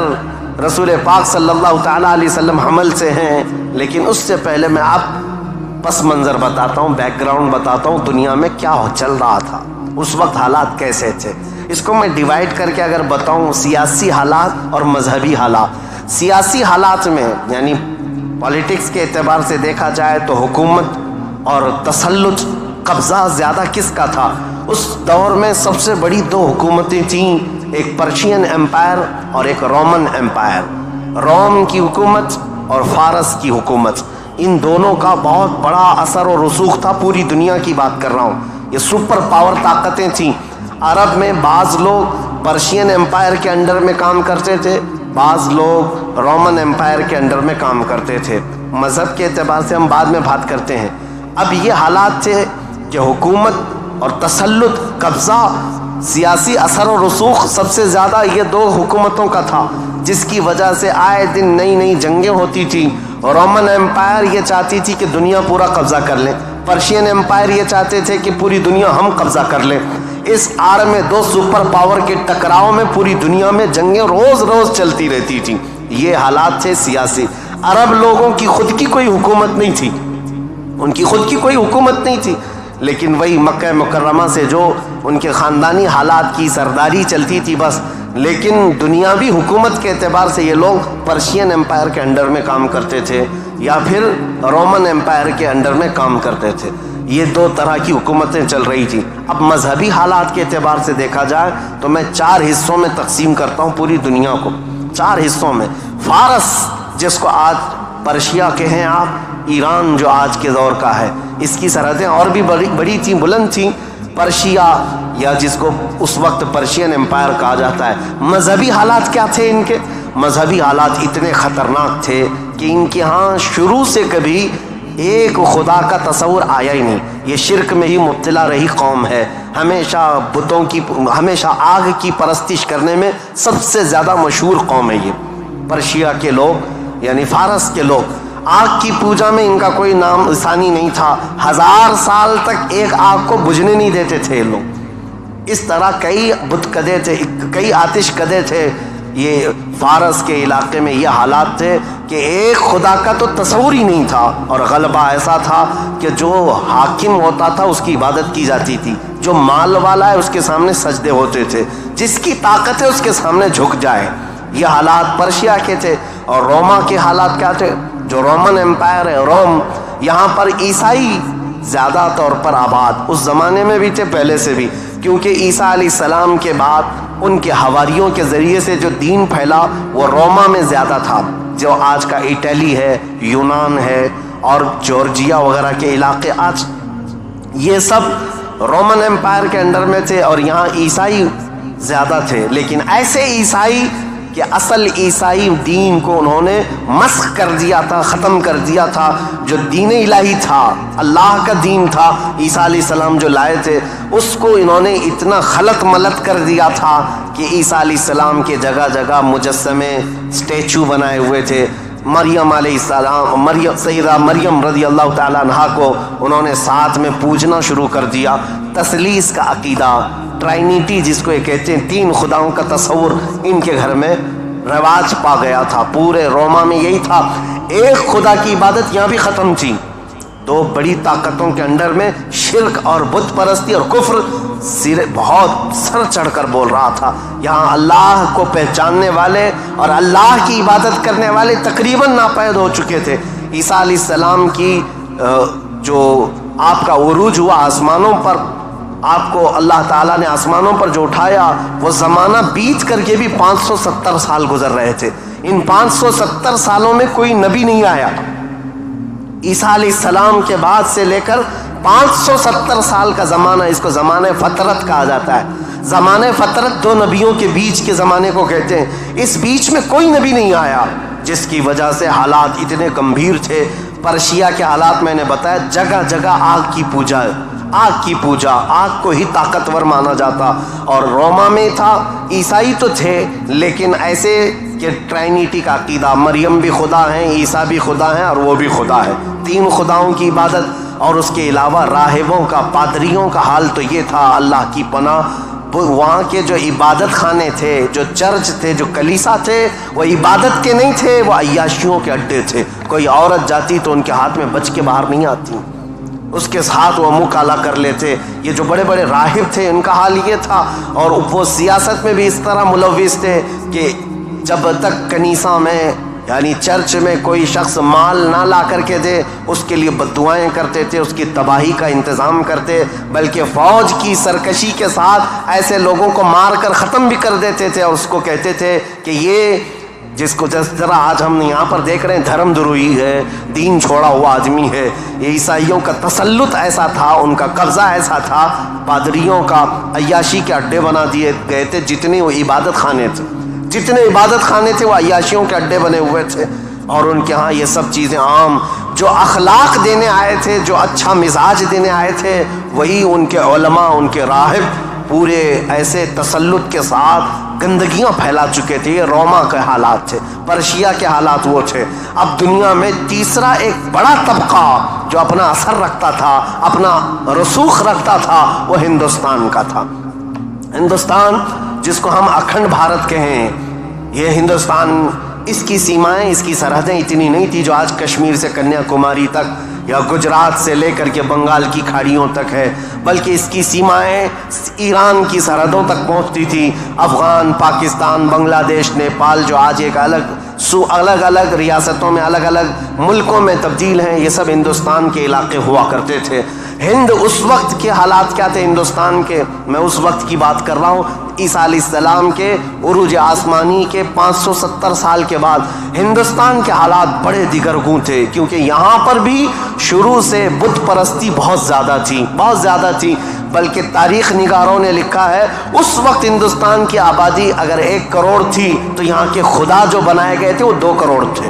رسول پاک صلی اللہ تعالیٰ علیہ وسلم حمل سے ہیں، لیکن اس سے پہلے میں اب پس منظر بتاتا ہوں، بیک گراؤنڈ بتاتا ہوں دنیا میں کیا چل رہا تھا، اس وقت حالات کیسے تھے۔ اس کو میں ڈیوائیڈ کر کے اگر بتاؤں سیاسی حالات اور مذہبی حالات۔ سیاسی حالات میں یعنی پالیٹکس کے اعتبار سے دیکھا جائے تو حکومت اور تسلط قبضہ زیادہ کس کا تھا؟ اس دور میں سب سے بڑی 2 حکومتیں تھیں، ایک پرشین امپائر اور ایک رومن امپائر۔ روم کی حکومت اور فارس کی حکومت، ان دونوں کا بہت بڑا اثر و رسوخ تھا، پوری دنیا کی بات کر رہا ہوں۔ یہ سپر پاور طاقتیں تھیں۔ عرب میں بعض لوگ پرشین امپائر کے انڈر میں کام کرتے تھے، بعض لوگ رومن امپائر کے انڈر میں کام کرتے تھے۔ مذہب کے اعتبار سے ہم بعد میں بات کرتے ہیں۔ اب یہ حالات تھے کہ حکومت اور تسلط، قبضہ، سیاسی اثر و رسوخ سب سے زیادہ یہ دو حکومتوں کا تھا، جس کی وجہ سے آئے دن نئی نئی جنگیں ہوتی تھیں۔ رومن امپائر یہ چاہتی تھی کہ دنیا پورا قبضہ کر لیں، پرشین امپائر یہ چاہتے تھے کہ پوری دنیا ہم قبضہ کر لیں۔ اس آڑ میں دو سپر پاور کے ٹکراؤ میں پوری دنیا میں جنگیں روز روز چلتی رہتی تھیں۔ یہ حالات تھے سیاسی۔ عرب لوگوں کی خود کی کوئی حکومت نہیں تھی، ان کی خود کی کوئی حکومت نہیں تھی، لیکن وہی مکہ مکرمہ سے جو ان کے خاندانی حالات کی سرداری چلتی تھی بس۔ لیکن دنیاوی حکومت کے اعتبار سے یہ لوگ پرشین امپائر کے انڈر میں کام کرتے تھے یا پھر رومن امپائر کے انڈر میں کام کرتے تھے۔ یہ دو طرح کی حکومتیں چل رہی تھیں۔ اب مذہبی حالات کے اعتبار سے دیکھا جائے تو میں 4 حصوں میں تقسیم کرتا ہوں پوری دنیا کو، 4 حصوں میں۔ فارس، جس کو آج پرشیا کے ہیں آپ، ایران جو آج کے دور کا ہے، اس کی سرحدیں اور بھی بڑی تھیں، بلند تھیں۔ پرشیا یا جس کو اس وقت پرشین امپائر کہا جاتا ہے۔ مذہبی حالات کیا تھے ان کے؟ مذہبی حالات اتنے خطرناک تھے کہ ان کے ہاں شروع سے کبھی ایک خدا کا تصور آیا ہی نہیں۔ یہ شرک میں ہی مبتلا رہی قوم ہے، ہمیشہ بتوں کی، ہمیشہ آگ کی پرستش کرنے میں سب سے زیادہ مشہور قوم ہے یہ پرشیا کے لوگ، یعنی فارس کے لوگ۔ آگ کی پوجا میں ان کا کوئی نام ثانی نہیں تھا، 1000 سال تک ایک آگ کو بجھنے نہیں دیتے تھے یہ لوگ۔ اس طرح کئی بت کدے تھے، کئی آتش کدے تھے۔ یہ فارس کے علاقے میں یہ حالات تھے کہ ایک خدا کا تو تصور ہی نہیں تھا، اور غلبہ ایسا تھا کہ جو حاکم ہوتا تھا اس کی عبادت کی جاتی تھی، جو مال والا ہے اس کے سامنے سجدے ہوتے تھے، جس کی طاقت ہے اس کے سامنے جھک جائے۔ یہ حالات پرشیا کے تھے۔ اور روما کے حالات کیا تھے؟ جو رومن امپائر ہے، روم، یہاں پر عیسائی زیادہ طور پر آباد، اس زمانے میں بھی تھے، پہلے سے بھی، کیونکہ عیسیٰ علیہ السلام کے بعد ان کے حواریوں کے ذریعے سے جو دین پھیلا وہ روما میں زیادہ تھا، جو آج کا اٹلی ہے، یونان ہے اور جارجیا وغیرہ کے علاقے، آج یہ سب رومن امپائر کے انڈر میں تھے، اور یہاں عیسائی زیادہ تھے۔ لیکن ایسے عیسائی کہ اصل عیسائی دین کو انہوں نے مسخ کر دیا تھا، ختم کر دیا تھا۔ جو دین الہی تھا، اللہ کا دین تھا، عیسیٰ علیہ السلام جو لائے تھے، اس کو انہوں نے اتنا خلط ملط کر دیا تھا کہ عیسیٰ علیہ السلام کے جگہ جگہ مجسمے، اسٹیچو بنائے ہوئے تھے۔ مریم علیہ السلام، سیدہ مریم رضی اللہ تعالیٰ عنہا کو انہوں نے ساتھ میں پوجنا شروع کر دیا۔ تثلیث کا عقیدہ، ٹرائنیٹی جس کو یہ کہتے ہیں، 3 خداؤں کا تصور ان کے گھر میں رواج پا گیا تھا۔ پورے روما میں یہی تھا، ایک خدا کی عبادت یہاں بھی ختم تھی۔ 2 بڑی طاقتوں کے انڈر میں شرک اور بت پرستی اور کفر بہت سر چڑھ کر بول رہا تھا۔ یہاں اللہ کو پہچاننے والے اور اللہ کی عبادت کرنے والے تقریباً ناپید ہو چکے تھے۔ عیسیٰ علیہ السلام کی جو آپ کا عروج ہوا آسمانوں پر، آپ کو اللہ تعالیٰ نے آسمانوں پر جو اٹھایا، وہ زمانہ بیت کر کے بھی 570 سال گزر رہے تھے۔ ان 570 سالوں میں کوئی نبی نہیں آیا۔ عیسیٰ علیہ السلام کے بعد سے لے کر 570 سال کا زمانہ، اس کو زمانہ فترت کہا جاتا ہے۔ زمانہ فترت 2 نبیوں کے بیچ کے زمانے کو کہتے ہیں۔ اس بیچ میں کوئی نبی نہیں آیا، جس کی وجہ سے حالات اتنے گمبھیر تھے۔ پرشیا کے حالات میں نے بتایا، جگہ جگہ آگ کی پوجا، آگ کی پوجا، آگ کو ہی طاقتور مانا جاتا۔ اور روما میں تھا، عیسائی تو تھے لیکن ایسے کہ ٹرائنیٹی کا عقیدہ، مریم بھی خدا ہیں، عیسیٰ بھی خدا ہیں اور وہ بھی خدا ہے، 3 خداؤں کی عبادت۔ اور اس کے علاوہ راہبوں کا، پادریوں کا حال تو یہ تھا، اللہ کی پناہ، وہاں کے جو عبادت خانے تھے، جو چرچ تھے، جو کلیسا تھے، وہ عبادت کے نہیں تھے، وہ عیاشیوں کے اڈے تھے۔ کوئی عورت جاتی تو ان کے ہاتھ میں بچ کے باہر نہیں آتی، اس کے ساتھ وہ منہ کالا کر لیتے۔ یہ جو بڑے بڑے راہب تھے، ان کا حال یہ تھا۔ اور وہ سیاست میں بھی اس طرح ملوث تھے کہ جب تک کنیسہ میں، یعنی چرچ میں کوئی شخص مال نہ لا کر کے دے، اس کے لیے بددعائیں کرتے تھے، اس کی تباہی کا انتظام کرتے، بلکہ فوج کی سرکشی کے ساتھ ایسے لوگوں کو مار کر ختم بھی کر دیتے تھے، اور اس کو کہتے تھے کہ یہ جس کو جس طرح آج ہم یہاں پر دیکھ رہے ہیں دھرم دروہی ہے، دین چھوڑا ہوا آدمی ہے، یہ عیسائیوں کا تسلط ایسا تھا، ان کا قبضہ ایسا تھا، پادریوں کا عیاشی کے اڈے بنا دیے گئے تھے، جتنے وہ عبادت خانے تھے وہ عیاشیوں کے اڈے بنے ہوئے تھے، اور ان کے ہاں یہ سب چیزیں عام، جو اخلاق دینے آئے تھے، جو اچھا مزاج دینے آئے تھے، وہی ان کے علماء، ان کے راہب پورے ایسے تسلط کے ساتھ گندگیاں پھیلا چکے تھے۔ یہ روما کے حالات تھے، پرشیا کے حالات وہ تھے۔ اب دنیا میں تیسرا ایک بڑا طبقہ جو اپنا اثر رکھتا تھا، اپنا رسوخ رکھتا تھا، وہ ہندوستان کا تھا۔ ہندوستان جس کو ہم اکھنڈ بھارت کہیں، یہ ہندوستان، اس کی سیمائیں، اس کی سرحدیں اتنی نہیں تھی جو آج کشمیر سے کنیا کماری تک یا گجرات سے لے کر کے بنگال کی کھاڑیوں تک ہے، بلکہ اس کی سیمائیں ایران کی سرحدوں تک پہنچتی تھی۔ افغان، پاکستان، بنگلہ دیش، نیپال جو آج ایک الگ الگ ریاستوں میں، الگ الگ ملکوں میں تبدیل ہیں، یہ سب ہندوستان کے علاقے ہوا کرتے تھے۔ ہند اس وقت کے حالات کیا تھے ہندوستان کے، میں اس وقت کی بات کر رہا ہوں، عیسیٰ علیہ السلام کے عروج آسمانی کے 570 سال کے بعد ہندوستان کے حالات بڑے دیگرگوں تھے، کیونکہ یہاں پر بھی شروع سے بت پرستی بہت زیادہ تھی، بلکہ تاریخ نگاروں نے لکھا ہے اس وقت ہندوستان کی آبادی اگر 1 کروڑ تھی تو یہاں کے خدا جو بنائے گئے تھے وہ 2 کروڑ تھے،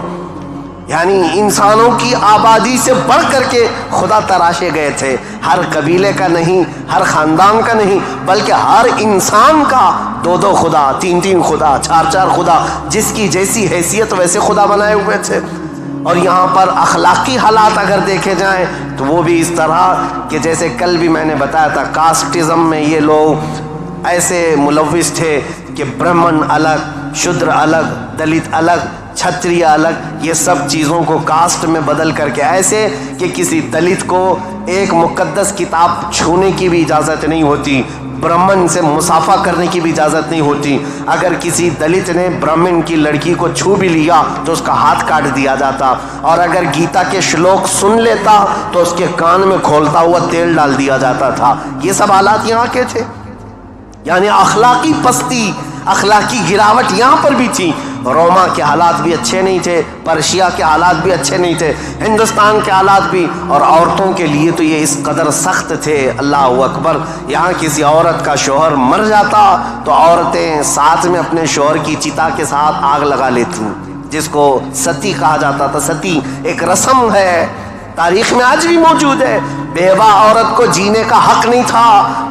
یعنی انسانوں کی آبادی سے بڑھ کر کے خدا تراشے گئے تھے، ہر قبیلے کا نہیں، ہر خاندان کا نہیں، بلکہ ہر انسان کا 2 خدا، 3 خدا، 4 خدا، جس کی جیسی حیثیت ویسے خدا بنائے ہوئے تھے۔ اور یہاں پر اخلاقی حالات اگر دیکھے جائیں تو وہ بھی اس طرح کہ جیسے کل بھی میں نے بتایا تھا، کاسٹزم میں یہ لوگ ایسے ملوث تھے کہ برہمن الگ، شودر الگ، دلت الگ، چھتریہ الگ، یہ سب چیزوں کو کاسٹ میں بدل کر کے، ایسے کہ کسی دلت کو ایک مقدس کتاب چھونے کی بھی اجازت نہیں ہوتی، برہمن سے مصافحہ کرنے کی بھی اجازت نہیں ہوتی، اگر کسی دلت نے برہمن کی لڑکی کو چھو بھی لیا تو اس کا ہاتھ کاٹ دیا جاتا، اور اگر گیتا کے شلوک سن لیتا تو اس کے کان میں کھولتا ہوا تیل ڈال دیا جاتا تھا۔ یہ سب حالات یہاں کے تھے، یعنی اخلاقی پستی، اخلاقی گراوٹ یہاں پر بھی تھی۔ روما کے حالات بھی اچھے نہیں تھے، پرشیا کے حالات بھی اچھے نہیں تھے، ہندوستان کے حالات بھی، اور عورتوں کے لیے تو یہ اس قدر سخت تھے، اللہ اکبر۔ یہاں کسی عورت کا شوہر مر جاتا تو عورتیں ساتھ میں اپنے شوہر کی چتا کے ساتھ آگ لگا لیتی، جس کو ستی کہا جاتا تھا۔ ستی ایک رسم ہے، تاریخ میں آج بھی موجود ہے۔ بیوہ عورت کو جینے کا حق نہیں تھا،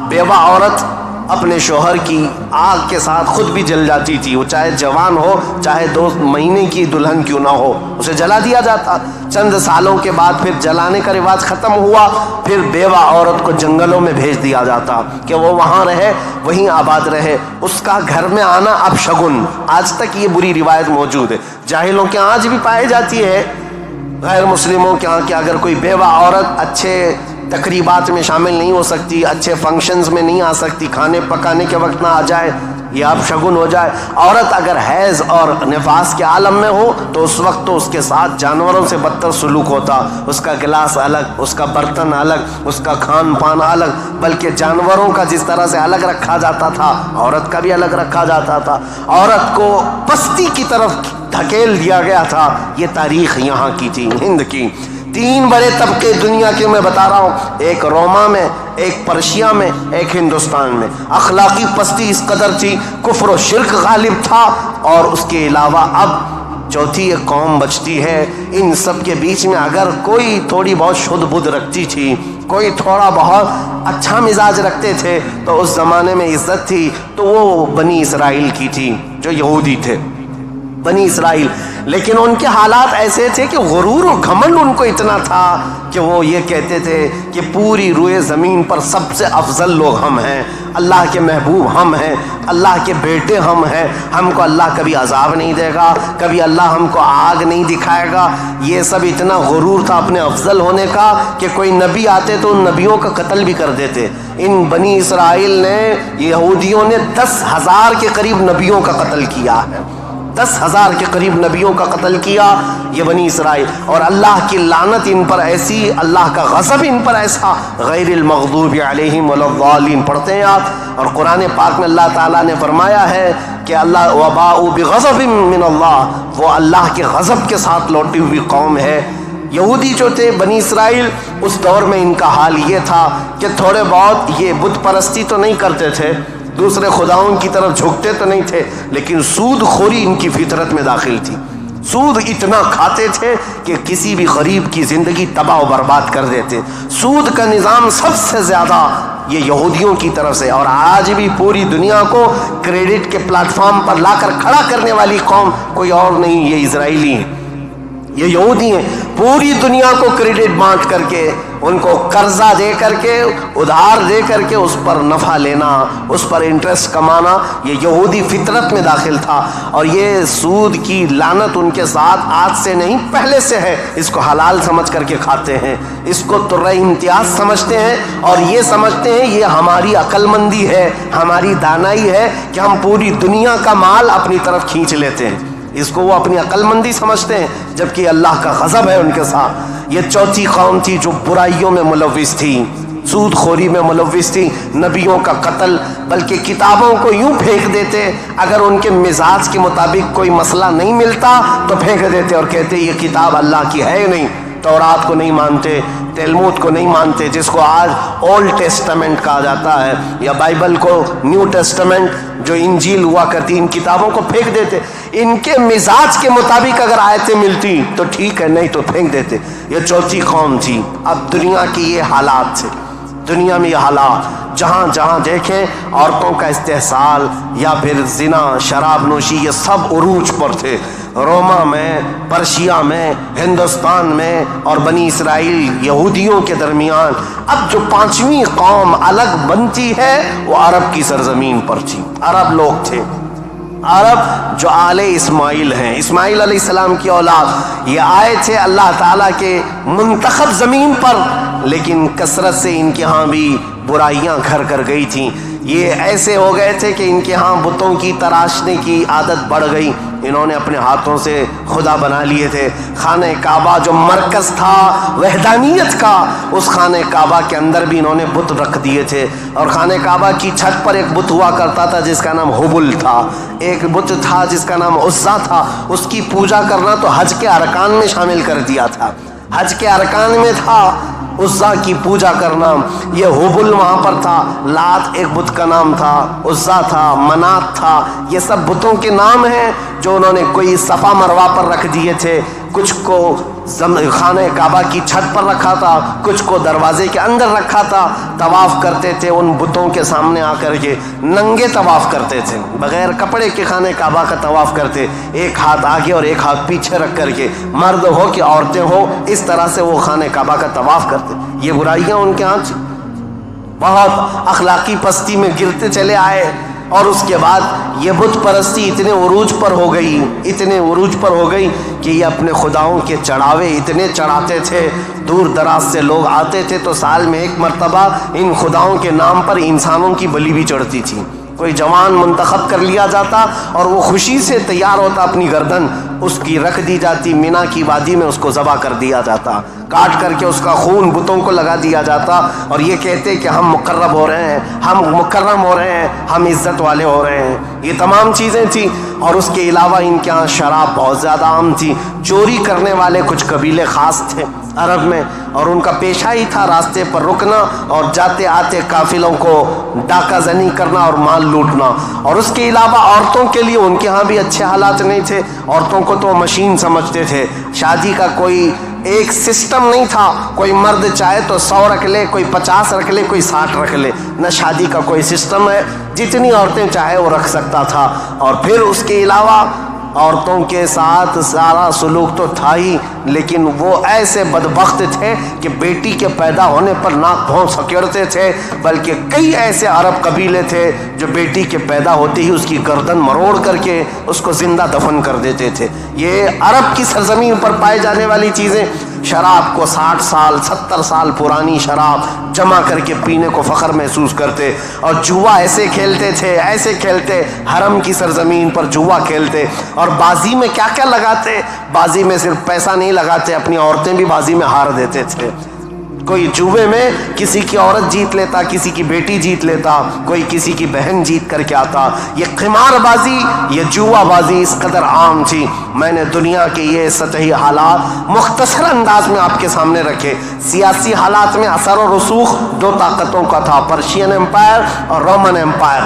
بیوہ عورت اپنے شوہر کی آگ کے ساتھ خود بھی جل جاتی تھی، وہ چاہے جوان ہو، چاہے 2 مہینے کی دلہن کیوں نہ ہو، اسے جلا دیا جاتا۔ چند سالوں کے بعد پھر جلانے کا رواج ختم ہوا، پھر بیوہ عورت کو جنگلوں میں بھیج دیا جاتا کہ وہ وہاں رہے، وہیں آباد رہے، اس کا گھر میں آنا اب شگن۔ آج تک یہ بری روایت موجود ہے، جاہلوں کے آج بھی پائی جاتی ہے، غیر مسلموں کے ہاں کہ اگر کوئی بیوہ عورت اچھے تقریبات میں شامل نہیں ہو سکتی، اچھے فنکشنز میں نہیں آ سکتی، کھانے پکانے کے وقت نہ آ جائے، یہ اب شگن ہو جائے۔ عورت اگر حیض اور نفاس کے عالم میں ہو تو اس وقت تو اس کے ساتھ جانوروں سے بدتر سلوک ہوتا، اس کا گلاس الگ، اس کا برتن الگ، اس کا کھان پان الگ، بلکہ جانوروں کا جس طرح سے الگ رکھا جاتا تھا عورت کا بھی الگ رکھا جاتا تھا، عورت کو پستی کی طرف دھکیل دیا گیا تھا۔ یہ تاریخ یہاں کی تھی، ہند کی۔ 3 بڑے طبقے دنیا کے میں بتا رہا ہوں، ایک روما میں، ایک پرشیا میں، ایک ہندوستان میں۔ اخلاقی پستی اس قدر تھی، کفر و شرک غالب تھا، اور اس کے علاوہ اب چوتھی ایک قوم بچتی ہے۔ ان سب کے بیچ میں اگر کوئی تھوڑی بہت شدھ بدھ رکھتی تھی، کوئی تھوڑا بہت اچھا مزاج رکھتے تھے تو اس زمانے میں عزت تھی، تو وہ بنی اسرائیل کی تھی، جو یہودی تھے، بنی اسرائیل۔ لیکن ان کے حالات ایسے تھے کہ غرور و گھمنڈ ان کو اتنا تھا کہ وہ یہ کہتے تھے کہ پوری روئے زمین پر سب سے افضل لوگ ہم ہیں، اللہ کے محبوب ہم ہیں، اللہ کے بیٹے ہم ہیں، ہم کو اللہ کبھی عذاب نہیں دے گا، کبھی اللہ ہم کو آگ نہیں دکھائے گا۔ یہ سب اتنا غرور تھا اپنے افضل ہونے کا کہ کوئی نبی آتے تو ان نبیوں کا قتل بھی کر دیتے۔ ان بنی اسرائیل نے، یہودیوں نے 10,000 کے قریب نبیوں کا قتل کیا ہے، 10,000 کے قریب نبیوں کا قتل کیا یہ بنی اسرائیل، اور اللہ کی لعنت ان پر ایسی، اللہ کا غضب ان پر ایسا، غیر المغضوب علیہم ولا الضالین پڑھتے ہیں آپ، اور قرآن پاک میں اللہ تعالیٰ نے فرمایا ہے کہ اللہ وباءوا بغضب من اللہ، وہ اللہ کے غضب کے ساتھ لوٹی ہوئی قوم ہے۔ یہودی جو تھے بنی اسرائیل، اس دور میں ان کا حال یہ تھا کہ تھوڑے بہت یہ بت پرستی تو نہیں کرتے تھے، دوسرے خداؤں کی طرف جھکتے تو نہیں تھے، لیکن سود خوری ان کی فطرت میں داخل تھی۔ سود اتنا کھاتے تھے کہ کسی بھی غریب کی زندگی تباہ و برباد کر دیتے۔ سود کا نظام سب سے زیادہ یہ یہودیوں کی طرف سے، اور آج بھی پوری دنیا کو کریڈٹ کے پلیٹ فارم پر لا کر کھڑا کرنے والی قوم کوئی اور نہیں، یہ اسرائیلی ہیں، یہ یہودی ہیں۔ پوری دنیا کو کریڈٹ بانٹ کر کے، ان کو قرضہ دے کر کے، ادھار دے کر کے اس پر نفع لینا، اس پر انٹرسٹ کمانا، یہ یہودی فطرت میں داخل تھا۔ اور یہ سود کی لعنت ان کے ساتھ آج سے نہیں پہلے سے ہے، اس کو حلال سمجھ کر کے کھاتے ہیں، اس کو ترہ امتیاز سمجھتے ہیں، اور یہ سمجھتے ہیں یہ ہماری عقل مندی ہے، ہماری دانائی ہے کہ ہم پوری دنیا کا مال اپنی طرف کھینچ لیتے ہیں، اس کو وہ اپنی عقل مندی سمجھتے ہیں، جبکہ اللہ کا غضب ہے ان کے ساتھ۔ یہ چوتھی قوم تھی جو برائیوں میں ملوث تھی، سود خوری میں ملوث تھی، نبیوں کا قتل، بلکہ کتابوں کو یوں پھینک دیتے، اگر ان کے مزاج کے مطابق کوئی مسئلہ نہیں ملتا تو پھینک دیتے اور کہتے یہ کتاب اللہ کی ہے نہیں۔ تورات کو نہیں مانتے، تلمود کو نہیں مانتے، جس کو آج اولڈ ٹیسٹمنٹ کہا جاتا ہے، یا بائبل کو نیو ٹیسٹمنٹ جو انجیل ہوا کرتی، ان کتابوں کو پھینک دیتے۔ ان کے مزاج کے مطابق اگر آیتیں ملتی تو ٹھیک ہے، نہیں تو پھینک دیتے۔ یہ چوتھی قوم تھی۔ اب دنیا کی یہ حالات تھے، دنیا میں یہ حالات جہاں جہاں دیکھیں عورتوں کا استحصال یا پھر زنا، شراب نوشی، یہ سب عروج پر تھے۔ روما میں، پرشیا میں، ہندوستان میں اور بنی اسرائیل یہودیوں کے درمیان اب جو پانچویں قوم الگ بنتی ہے وہ عرب کی سرزمین پر تھی، عرب لوگ تھے، عرب جو آل اسماعیل ہیں، اسماعیل علیہ السلام کی اولاد، یہ آئے تھے اللہ تعالیٰ کے منتخب زمین پر، لیکن کثرت سے ان کے ہاں بھی برائیاں گھر کر گئی تھیں۔ یہ ایسے ہو گئے تھے کہ ان کے ہاں بتوں کی تراشنے کی عادت بڑھ گئی، انہوں نے اپنے ہاتھوں سے خدا بنا لیے تھے۔ خانہ کعبہ جو مرکز تھا وحدانیت کا، اس خانہ کعبہ کے اندر بھی انہوں نے بت رکھ دیے تھے، اور خانہ کعبہ کی چھت پر ایک بت ہوا کرتا تھا جس کا نام حبل تھا، ایک بت تھا جس کا نام عزا تھا، اس کی پوجا کرنا تو حج کے ارکان میں شامل کر دیا تھا، حج کے ارکان میں تھا عزا کی پوجا کرنا۔ یہ حبل وہاں پر تھا، لات ایک بت کا نام تھا، عزا تھا، منات تھا، یہ سب بتوں کے نام ہیں جو انہوں نے کوئی صفا مروا پر رکھ دیے تھے، کچھ کو خانہ کعبہ کی چھت پر رکھا تھا، کچھ کو دروازے کے اندر رکھا تھا۔ طواف کرتے تھے ان بتوں کے سامنے آ کر کے، ننگے طواف کرتے تھے، بغیر کپڑے کے خانہ کعبہ کا طواف کرتے، ایک ہاتھ آگے اور ایک ہاتھ پیچھے رکھ کر کے، مرد ہو کہ عورتیں ہو، اس طرح سے وہ خانہ کعبہ کا طواف کرتے۔ یہ برائیاں ان کے ہاں بہت اخلاقی پستی میں گرتے چلے آئے، اور اس کے بعد یہ بت پرستی اتنے عروج پر ہو گئی، اتنے عروج پر ہو گئی کہ یہ اپنے خداؤں کے چڑھاوے اتنے چڑھاتے تھے، دور دراز سے لوگ آتے تھے تو سال میں ایک مرتبہ ان خداؤں کے نام پر انسانوں کی بلی بھی چڑھتی تھی۔ کوئی جوان منتخب کر لیا جاتا اور وہ خوشی سے تیار ہوتا، اپنی گردن اس کی رکھ دی جاتی، مینا کی وادی میں اس کو ذبح کر دیا جاتا، کاٹ کر کے اس کا خون بتوں کو لگا دیا جاتا، اور یہ کہتے کہ ہم مقرب ہو رہے ہیں، ہم مکرم ہو رہے ہیں، ہم عزت والے ہو رہے ہیں۔ یہ تمام چیزیں تھیں، اور اس کے علاوہ ان کے ہاں شراب بہت زیادہ عام تھی۔ چوری کرنے والے کچھ قبیلے خاص تھے عرب میں، اور ان کا پیشہ ہی تھا راستے پر رکنا اور جاتے آتے قافلوں کو ڈاکہ زنی کرنا اور مال لوٹنا۔ اور اس کے علاوہ عورتوں کے لیے ان کے ہاں بھی اچھے حالات نہیں تھے، عورتوں کو تو مشین سمجھتے تھے، شادی کا کوئی ایک سسٹم نہیں تھا، کوئی مرد چاہے تو 100 رکھ لے، کوئی 50 رکھ لے، کوئی 60 رکھ لے، نہ شادی کا کوئی سسٹم ہے، جتنی عورتیں چاہے وہ رکھ سکتا تھا۔ اور پھر اس کے علاوہ عورتوں کے ساتھ سارا سلوک تو تھا ہی، لیکن وہ ایسے بدبخت تھے کہ بیٹی کے پیدا ہونے پر ناک بھون سکیڑتے تھے، بلکہ کئی ایسے عرب قبیلے تھے جو بیٹی کے پیدا ہوتے ہی اس کی گردن مروڑ کر کے اس کو زندہ دفن کر دیتے تھے۔ یہ عرب کی سرزمین پر پائے جانے والی چیزیں۔ شراب کو 60 سال 70 سال پرانی شراب جمع کر کے پینے کو فخر محسوس کرتے، اور جوا ایسے کھیلتے تھے، ایسے کھیلتے، حرم کی سرزمین پر جوا کھیلتے، اور بازی میں کیا کیا لگاتے، بازی میں صرف پیسہ نہیں لگاتے، اپنی عورتیں بھی بازی میں ہار دیتے تھے۔ کوئی جوے میں کسی کی عورت جیت لیتا، کسی کی بیٹی جیت لیتا، کوئی کسی کی بہن جیت کر کے آتا۔ یہ قمار بازی، یہ جوا بازی اس قدر عام تھی۔ میں نے دنیا کے یہ سطحی حالات مختصر انداز میں آپ کے سامنے رکھے۔ سیاسی حالات میں اثر و رسوخ دو طاقتوں کا تھا، پرشین امپائر اور رومن امپائر۔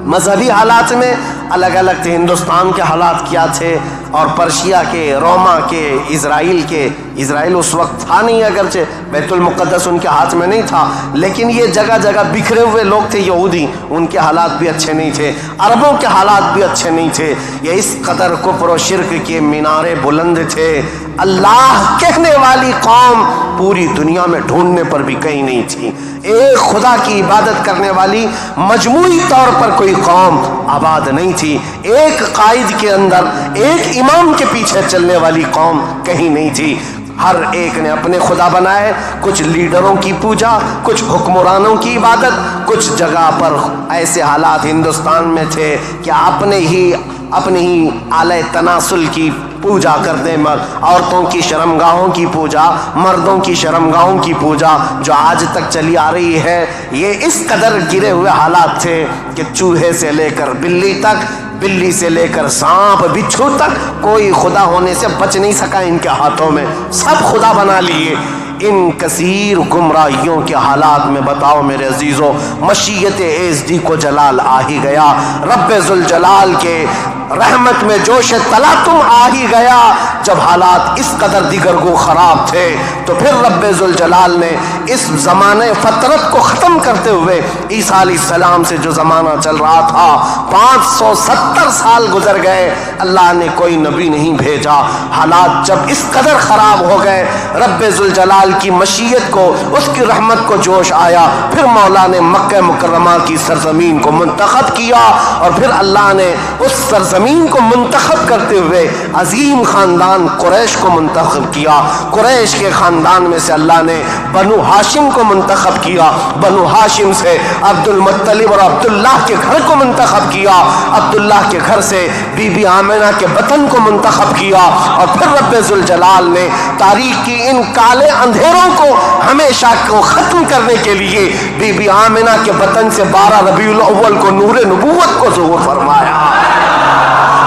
مذہبی حالات میں الگ الگ تھے، ہندوستان کے حالات کیا تھے، اور پرشیا کے، روما کے، اسرائیل اس وقت تھا نہیں، اگرچہ بیت المقدس ان کے ہاتھ میں نہیں تھا، لیکن یہ جگہ جگہ بکھرے ہوئے لوگ تھے یہودی، ان کے حالات بھی اچھے نہیں تھے، عربوں کے حالات بھی اچھے نہیں تھے۔ یہ اس قدر کفر و شرک کے مینارے بلند تھے، اللہ کہنے والی قوم پوری دنیا میں ڈھونڈنے پر بھی کہیں نہیں تھی۔ ایک خدا کی عبادت کرنے والی مجموعی طور پر کوئی قوم آباد نہیں تھی، ایک قائد کے اندر، ایک امام کے پیچھے چلنے والی قوم کہیں نہیں تھی۔ ہر ایک نے اپنے خدا بنائے، کچھ لیڈروں کی پوجا، کچھ حکمرانوں کی عبادت، کچھ جگہ پر ایسے حالات ہندوستان میں تھے کہ اپنے ہی آلہ تناسل کی پوجا کرتے، عورتوں کی شرمگاہوں کی پوجا، مردوں کی شرمگاہوں کی پوجا جو آج تک چلی آ رہی ہے۔ یہ اس قدر گرے ہوئے حالات تھے کہ چوہے سے لے کر بلی تک، بلی سے لے کر سانپ بچھو تک کوئی خدا ہونے سے بچ نہیں سکا ان کے ہاتھوں میں، سب خدا بنا لیے۔ ان کثیر گمراہیوں کے حالات میں بتاؤ میرے عزیزوں، مشیت ایزدی کو جلال آ ہی گیا، رب ذوالجلال کے رحمت میں جوش تلاطم آ ہی گیا۔ جب حالات اس قدر دیگرگو خراب تھے تو پھر رب ذوالجلال نے اس زمانے فطرت کو ختم کرتے ہوئے عیسیٰ علیہ السلام سے جو زمانہ چل رہا تھا، 570 سال گزر گئے، اللہ نے کوئی نبی نہیں بھیجا۔ حالات جب اس قدر خراب ہو گئے، رب ذوالجلال کی مشیت کو، اس کی رحمت کو جوش آیا، پھر مولا نے مکہ مکرمہ کی سرزمین کو منتخب کیا، اور پھر اللہ نے اس سرزمین کو منتخب کرتے ہوئے عظیم خاندان قریش کو منتخب کیا۔ قریش کے خاندان میں سے اللہ نے بنو ہاشم کو منتخب کیا، بنو ہاشم سے عبد المطلب اور عبداللہ کے گھر کو منتخب کیا، عبداللہ کے گھر سے بی بی آمنہ کے وطن کو منتخب کیا، اور پھر رب ذوالجلال نے تاریخ کی ان کالے اندھیروں کو ہمیشہ کو ختم کرنے کے لیے بی بی آمنہ کے وطن سے 12 ربیع الاول کو نور نبوت کو ظہور فرمایا،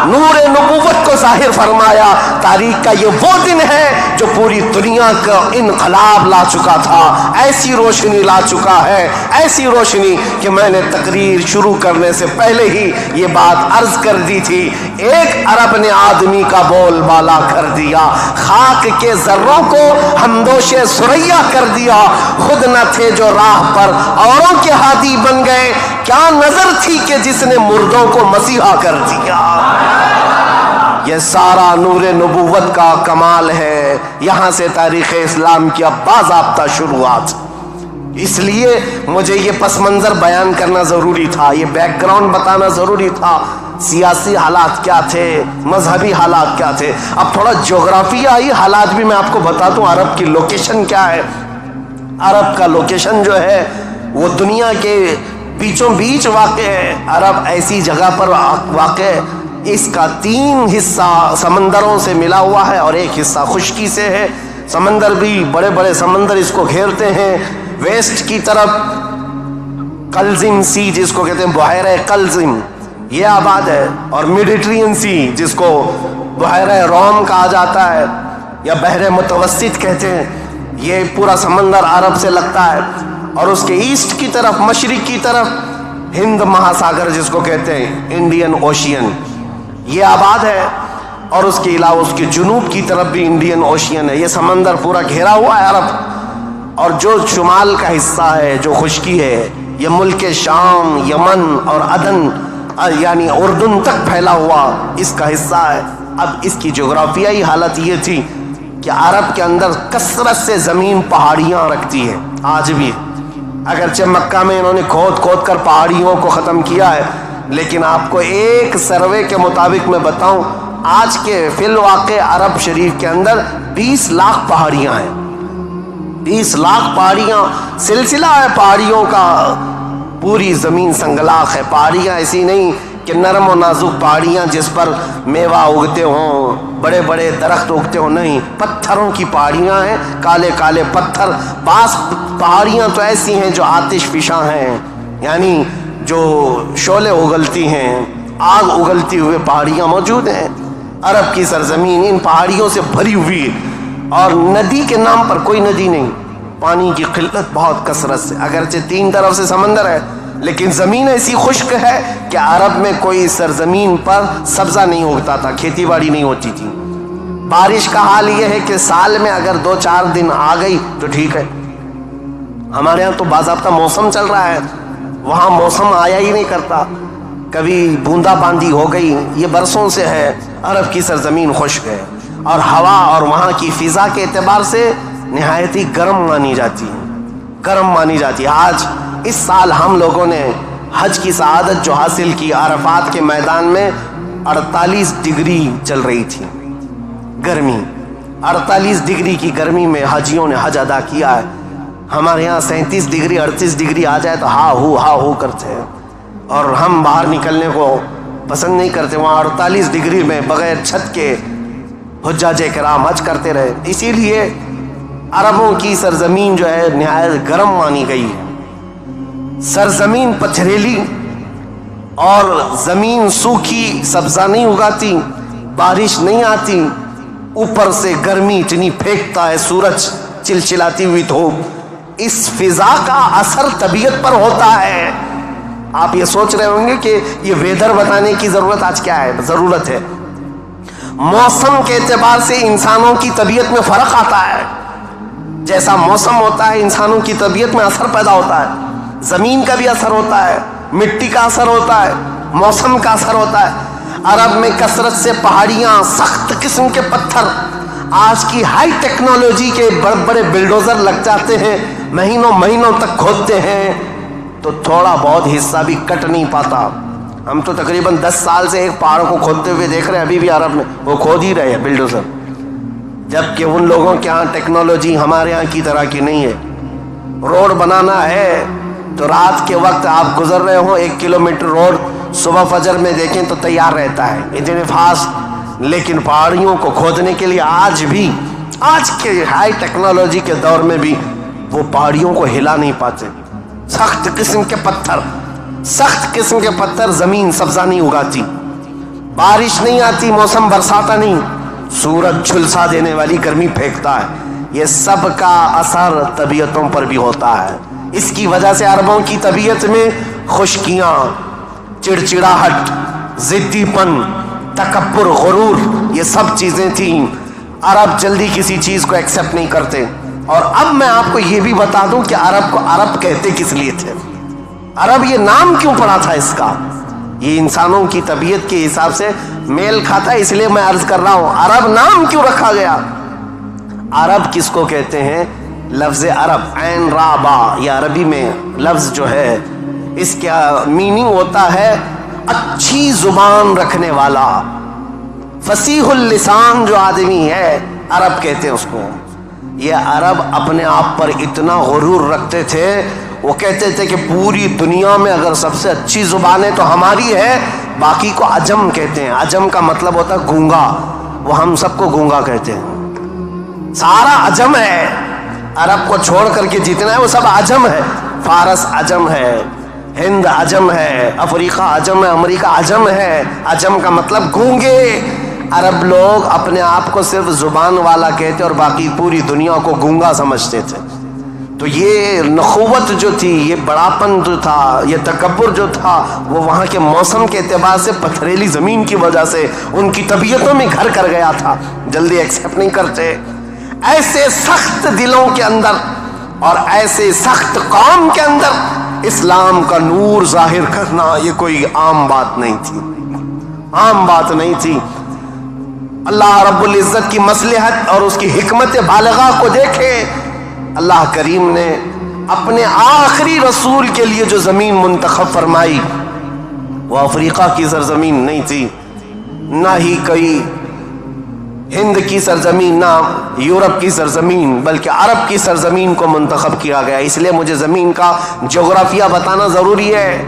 نور نبوت کو ظاہر فرمایا۔ تاریخ کا یہ وہ دن ہے جو پوری دنیا کا انقلاب لا چکا تھا، ایسی روشنی لا چکا ہے، ایسی روشنی کہ میں نے تقریر شروع کرنے سے پہلے ہی یہ بات عرض کر دی تھی، ایک عرب نے آدمی کا بول بالا کر دیا، خاک کے ذروں کو ہمدوش ثریا کر دیا، خود نہ تھے جو راہ پر اوروں کے ہادی بن گئے، کیا نظر تھی کہ جس نے مردوں کو مسیحا کر دیا۔ یہ سارا نور نبوت کا کمال ہے، یہاں سے تاریخ اسلام کی اب باضابطہ شروعات۔ اس لیے مجھے یہ پس منظر بیان کرنا ضروری تھا، یہ بیک گراؤنڈ بتانا ضروری تھا، سیاسی حالات کیا تھے، مذہبی حالات کیا تھے۔ اب تھوڑا جغرافیائی حالات بھی میں آپ کو بتا دوں، عرب کی لوکیشن کیا ہے۔ عرب کا لوکیشن جو ہے وہ دنیا کے بیچوں بیچ واقع ہے۔ عرب ایسی جگہ پر واقع ہے، اس کا 3 حصہ سمندروں سے ملا ہوا ہے اور ایک حصہ خشکی سے ہے۔ سمندر بھی بڑے بڑے سمندر اس کو گھیرتے ہیں۔ ویسٹ کی طرف قلزم سی جس کو کہتے ہیں بحیرہ قلزم، یہ آباد ہے، اور میڈیٹرین سی جس کو بحیرہ روم کہا جاتا ہے یا بحر متوسط کہتے ہیں، یہ پورا سمندر عرب سے لگتا ہے۔ اور اس کے ایسٹ کی طرف، مشرق کی طرف ہند مہاساگر جس کو کہتے ہیں انڈین اوشین، یہ آباد ہے، اور اس کے علاوہ اس کے جنوب کی طرف بھی انڈین اوشین ہے۔ یہ سمندر پورا گھیرا ہوا ہے عرب، اور جو شمال کا حصہ ہے جو خشکی ہے یہ ملک شام، یمن اور عدن یعنی اردن تک پھیلا ہوا اس کا حصہ ہے۔ اب اس کی جغرافیائی حالت یہ تھی کہ عرب کے اندر کثرت سے زمین پہاڑیاں رکھتی ہے، آج بھی، اگرچہ مکہ میں انہوں نے کھود کھود کر پہاڑیوں کو ختم کیا ہے، لیکن آپ کو ایک سروے کے مطابق میں بتاؤں آج کے فی الواقع عرب شریف کے اندر 20 لاکھ پہاڑیاں ہیں. 20 لاکھ پہاڑیاں، سلسلہ ہے پہاڑیوں کا، پوری زمین سنگلاخ ہے. پہاڑیاں ایسی نہیں کہ نرم و نازک پہاڑیاں جس پر میوہ اگتے ہوں، بڑے بڑے درخت اگتے ہوں، نہیں، پتھروں کی پہاڑیاں ہیں، کالے کالے پتھر. بعض پہاڑیاں تو ایسی ہیں جو آتش فشاں ہیں، یعنی جو شعلے اگلتی ہیں، آگ اگلتی ہوئے پہاڑیاں موجود ہیں. عرب کی سرزمین ان پہاڑیوں سے بھری ہوئی ہے، اور ندی کے نام پر کوئی ندی نہیں. پانی کی قلت بہت کثرت سے، اگرچہ 3 طرف سے سمندر ہے، لیکن زمین ایسی خشک ہے کہ عرب میں کوئی سرزمین پر سبزہ نہیں اگتا تھا، کھیتی باڑی نہیں ہوتی تھی. بارش کا حال یہ ہے کہ سال میں اگر 2-4 دن آ گئی تو ٹھیک ہے. ہمارے ہاں تو باضابطہ موسم چل رہا ہے، وہاں موسم آیا ہی نہیں کرتا، کبھی بوندا باندی ہو گئی. یہ برسوں سے ہے. عرب کی سرزمین خشک ہے، اور ہوا اور وہاں کی فضا کے اعتبار سے نہایت ہی گرم مانی جاتی ہے، گرم مانی جاتی ہے. آج اس سال ہم لوگوں نے حج کی سعادت جو حاصل کی، عرفات کے میدان میں 48 ڈگری چل رہی تھی گرمی. 48 ڈگری کی گرمی میں حاجیوں نے حج ادا کیا ہے. ہمارے یہاں 37 ڈگری 38 ڈگری آ جائے تو ہا ہو کرتے ہیں، اور ہم باہر نکلنے کو پسند نہیں کرتے. وہاں 48 ڈگری میں بغیر چھت کے حجاج کرام حج کرتے رہے. اسی لیے عربوں کی سرزمین جو ہے نہایت گرم مانی گئی ہے. سرزمین پتھریلی اور زمین سوکھی، سبزہ نہیں اگاتی، بارش نہیں آتی، اوپر سے گرمی اتنی پھینکتا ہے سورج، چلچلاتی ہوئی دھوپ. اس فضا کا اثر طبیعت پر ہوتا ہے. آپ یہ سوچ رہے ہوں گے کہ یہ ویدر بتانے کی ضرورت آج کیا ہے؟ ضرورت ہے. موسم کے اعتبار سے انسانوں کی طبیعت میں فرق آتا ہے. جیسا موسم ہوتا ہے انسانوں کی طبیعت میں اثر پیدا ہوتا ہے. زمین کا بھی اثر ہوتا ہے، مٹی کا اثر ہوتا ہے، موسم کا اثر ہوتا ہے. عرب میں کثرت سے پہاڑیاں، سخت قسم کے پتھر. آج کی ہائی ٹیکنالوجی کے بڑے بڑے بلڈوزر لگ جاتے ہیں، مہینوں تک کھودتے ہیں تو تھوڑا بہت حصہ بھی کٹ نہیں پاتا. ہم تو تقریباً 10 سال سے ایک پہاڑ کو کھودتے ہوئے دیکھ رہے ہیں، ابھی بھی عرب میں وہ کھود ہی رہے ہیں بلڈوزر. جبکہ ان لوگوں کے ہاں ٹیکنالوجی ہمارے یہاں کی طرح کی نہیں ہے. روڈ بنانا ہے تو رات کے وقت آپ گزر رہے ہو 1 کلومیٹر روڈ، صبح فجر میں دیکھیں تو تیار رہتا ہے، اتنے فاسٹ. لیکن پہاڑیوں کو کھودنے کے لیے آج بھی، آج کے ہائی ٹیکنالوجی کے دور میں بھی وہ پہاڑیوں کو ہلا نہیں پاتے. سخت قسم کے پتھر، سخت قسم کے پتھر. زمین سبزہ نہیں اگاتی، بارش نہیں آتی، موسم برساتا نہیں، سورج جھلسا دینے والی گرمی پھینکتا ہے. یہ سب کا اثر طبیعتوں پر بھی ہوتا ہے. اس کی وجہ سے عربوں کی طبیعت میں خشکیاں، چڑچڑاہٹ، ضدی پن، تکبر، غرور، یہ سب چیزیں تھیں. عرب جلدی کسی چیز کو ایکسپٹ نہیں کرتے. اور اب میں آپ کو یہ بھی بتا دوں کہ عرب کو عرب کہتے کس لیے تھے. عرب یہ نام کیوں پڑا تھا اس کا؟ یہ انسانوں کی طبیعت کے حساب سے میل کھاتا ہے، اس لیے میں عرض کر رہا ہوں عرب نام کیوں رکھا گیا. عرب کس کو کہتے ہیں؟ لفظ عرب، عین را با، یہ عربی میں لفظ جو ہے اس کا میننگ ہوتا ہے اچھی زبان رکھنے والا، فصیح اللسان جو آدمی ہے، عرب کہتے ہیں اس کو. یہ عرب اپنے آپ پر اتنا غرور رکھتے تھے، وہ کہتے تھے کہ پوری دنیا میں اگر سب سے اچھی زبان ہے تو ہماری ہے، باقی کو عجم کہتے ہیں. عجم کا مطلب ہوتا ہے گونگا، وہ ہم سب کو گونگا کہتے ہیں. سارا عجم ہے، عرب کو چھوڑ کر کے جتنا ہے وہ سب عجم ہے. فارس عجم ہے، ہند عجم ہے، افریقہ عجم ہے، امریکہ عجم ہے. عجم کا مطلب گونگے. عرب لوگ اپنے آپ کو صرف زبان والا کہتے اور باقی پوری دنیا کو گونگا سمجھتے تھے. تو یہ نخوت جو تھی، یہ بڑاپن جو تھا، یہ تکبر جو تھا، وہ وہاں کے موسم کے اعتبار سے پتھریلی زمین کی وجہ سے ان کی طبیعتوں میں گھر کر گیا تھا. جلدی ایکسیپٹ نہیں کرتے. ایسے سخت دلوں کے اندر اور ایسے سخت قوم کے اندر اسلام کا نور ظاہر کرنا یہ کوئی عام بات نہیں تھی، عام بات نہیں تھی. اللہ رب العزت کی مصلحت اور اس کی حکمت بالغہ کو دیکھے. اللہ کریم نے اپنے آخری رسول کے لیے جو زمین منتخب فرمائی وہ افریقہ کی سرزمین نہیں تھی، نہ ہی کوئی ہند کی سرزمین، نہ یورپ کی سرزمین، بلکہ عرب کی سرزمین کو منتخب کیا گیا. اس لیے مجھے زمین کا جغرافیہ بتانا ضروری ہے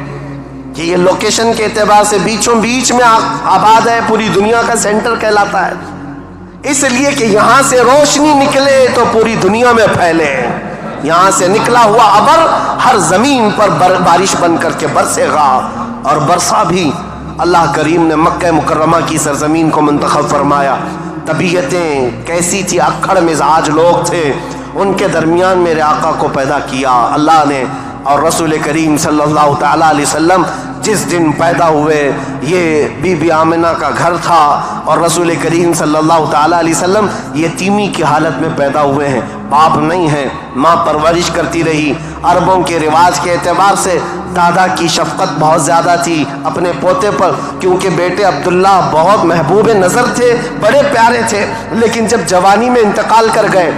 کہ یہ لوکیشن کے اعتبار سے بیچوں بیچ میں آباد ہے، پوری دنیا کا سینٹر کہلاتا ہے. اس لیے کہ یہاں سے روشنی نکلے تو پوری دنیا میں پھیلے. یہاں سے نکلا ہوا ابر ہر زمین پر بارش بن کر کے برسے گا، اور برسا بھی. اللہ کریم نے مکہ مکرمہ کی سرزمین کو منتخب فرمایا. طبیعتیں کیسی تھی، اکھڑ مزاج لوگ تھے، ان کے درمیان میرے آقا کو پیدا کیا اللہ نے. اور رسول کریم صلی اللہ تعالیٰ علیہ وسلم جس دن پیدا ہوئے، یہ بی بی آمنہ کا گھر تھا، اور رسول کریم صلی اللہ تعالیٰ علیہ وسلم یتیمی کی حالت میں پیدا ہوئے ہیں. باپ نہیں ہیں، ماں پرورش کرتی رہی. عربوں کے رواج کے اعتبار سے دادا کی شفقت بہت زیادہ تھی اپنے پوتے پر، کیونکہ بیٹے عبداللہ بہت محبوب نظر تھے، بڑے پیارے تھے. لیکن جب جوانی میں انتقال کر گئے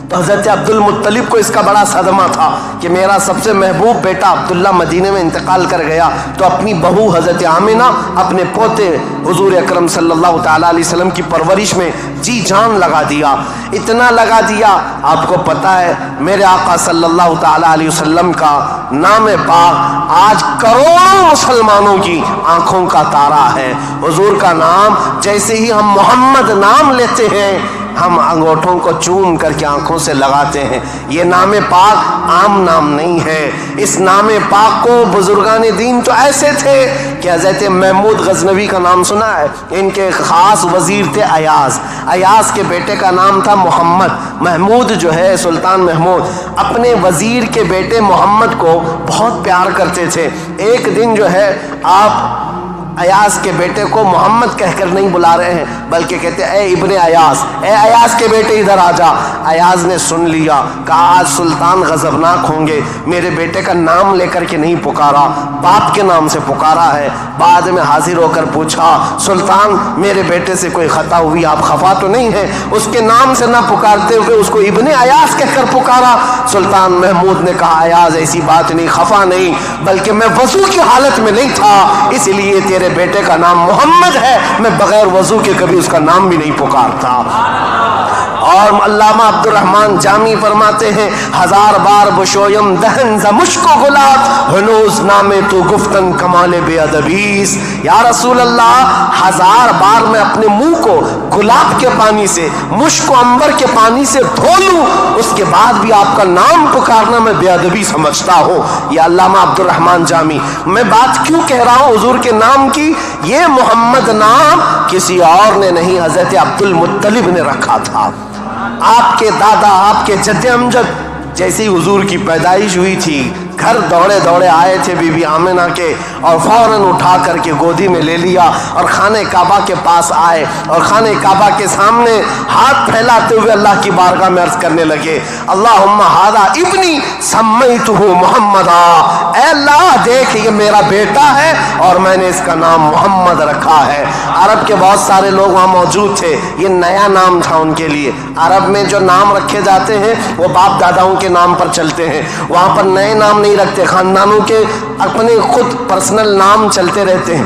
تو حضرت عبد المطلب کو اس کا بڑا صدمہ تھا کہ میرا سب سے محبوب بیٹا عبداللہ مدینے میں انتقال کر گیا. تو اپنی بہو حضرت آمنہ اپنے پوتے حضور اکرم صلی اللہ تعالیٰ علیہ وسلم کی پرورش میں جی جان لگا دیا. اتنا لگا دیا، آپ کو پتہ ہے میرے آقا صلی اللہ تعالیٰ علیہ وسلم کا نام پاک آج کروڑوں مسلمانوں کی آنکھوں کا تارا ہے. حضور کا نام جیسے ہی ہم محمد نام لیتے ہیں، ہم انگوٹھوں کو چوم کر کے آنکھوں سے لگاتے ہیں. یہ نام پاک عام نام نہیں ہے. اس نام پاک کو بزرگان دین تو ایسے تھے کہ حضرت محمود غزنوی کا نام سنا ہے، ان کے خاص وزیر تھے ایاز. ایاز کے بیٹے کا نام تھا محمد. محمود جو ہے سلطان محمود اپنے وزیر کے بیٹے محمد کو بہت پیار کرتے تھے. ایک دن جو ہے آپ ایاز کے بیٹے کو محمد کہہ کر نہیں بلا رہے ہیں، بلکہ کہتے ہیں اے ابن ایاز، اے ایاز کے بیٹے ادھر آ جا. ایاز نے سن لیا، کہا آج سلطان غضبناک ہوں گے، میرے بیٹے کا نام لے کر کے نہیں پکارا، باپ کے نام سے پکارا ہے. بعد میں حاضر ہو کر پوچھا سلطان میرے بیٹے سے کوئی خطا ہوئی، آپ خفا تو نہیں ہیں؟ اس کے نام سے نہ پکارتے ہوئے اس کو ابن ایاز کہہ کر پکارا. سلطان محمود نے کہا ایاز ایسی بات نہیں، خفا نہیں، بلکہ میں وضو کی حالت میں نہیں تھا، اس لیے تیرے بیٹے کا نام محمد ہے، میں بغیر وضو کے کبھی اس کا نام بھی نہیں پکارتا. اور علامہ عبد الرحمن جامی فرماتے ہیں ہزار بار بشویم دہن ز مشک و گلاب ہنوز نامے تو گفتن کمال بے ادبیس. یا رسول اللہ، ہزار بار میں اپنے منہ کو گلاب کے پانی سے، مشک و عنبر کے پانی سے دھو لوں، اس کے بعد بھی آپ کا نام پکارنا میں بے ادبی سمجھتا ہوں. یہ علامہ عبد الرحمن جامی. میں بات کیوں کہہ رہا ہوں حضور کے نام کی؟ یہ محمد نام کسی اور نے نہیں، حضرت عبد المطلب نے رکھا تھا. آپ کے دادا، آپ کے جد امجد جیسی حضور کی پیدائش ہوئی تھی، گھر دوڑے دوڑے آئے تھے بی بی آمنہ کے، اور فوراً اٹھا کر کے گودی میں لے لیا اور خانہ کعبہ کے پاس آئے، اور خانہ کعبہ کے سامنے ہاتھ پھیلاتے ہوئے اللہ کی بارگاہ میں عرض کرنے لگے اللہم ھذا ابنی سمیتہ محمدا. اے اللہ دیکھ یہ میرا بیٹا ہے اور میں نے اس کا نام محمد رکھا ہے. عرب کے بہت سارے لوگ وہاں موجود تھے، یہ نیا نام تھا ان کے لیے. عرب میں جو نام رکھے جاتے ہیں وہ باپ داداؤں کے نام پر چلتے ہیں، وہاں پر نئے نام نہیں رکھتے، خاندانوں کے اپنے خود پرسنل نام چلتے رہتے ہیں،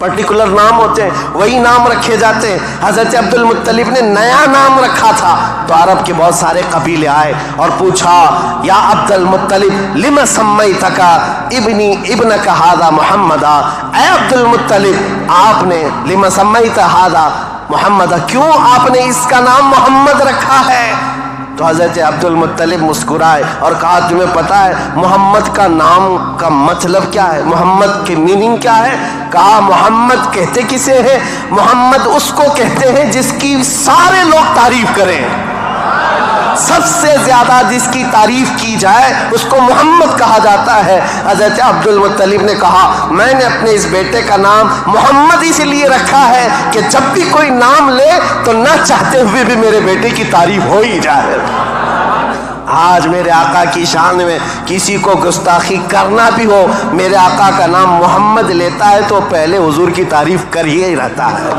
پرٹیکولر نام ہوتے ہیں، وہی نام رکھے جاتے ہیں. حضرت عبد المطلب نے نیا نام رکھا تھا تو عرب کے بہت سارے قبیلے آئے اور پوچھا یا عبد المطلب لم سمیتک ابنی ابنک ھذا محمدا. اے عبد المطلب آپ نے لم سمیت ھذا محمد، کیوں آپ نے اس کا نام محمد رکھا ہے؟ تو حضرت عبد المطلب مسکرائے اور کہا تمہیں پتہ ہے محمد کا نام کا مطلب کیا ہے، محمد کی میننگ کیا ہے؟ کہا محمد کہتے کسے ہیں؟ محمد اس کو کہتے ہیں جس کی سارے لوگ تعریف کریں، سب سے زیادہ جس کی تعریف کی جائے اس کو محمد کہا جاتا ہے. حضرت عبد المطلب نے کہا میں نے اپنے اس بیٹے کا نام محمد اس لیے رکھا ہے کہ جب بھی کوئی نام لے تو نہ چاہتے ہوئے بھی میرے بیٹے کی تعریف ہو ہی جائے. آج میرے آقا کی شان میں کسی کو گستاخی کرنا بھی ہو، میرے آقا کا نام محمد لیتا ہے تو پہلے حضور کی تعریف کر ہی رہتا ہے،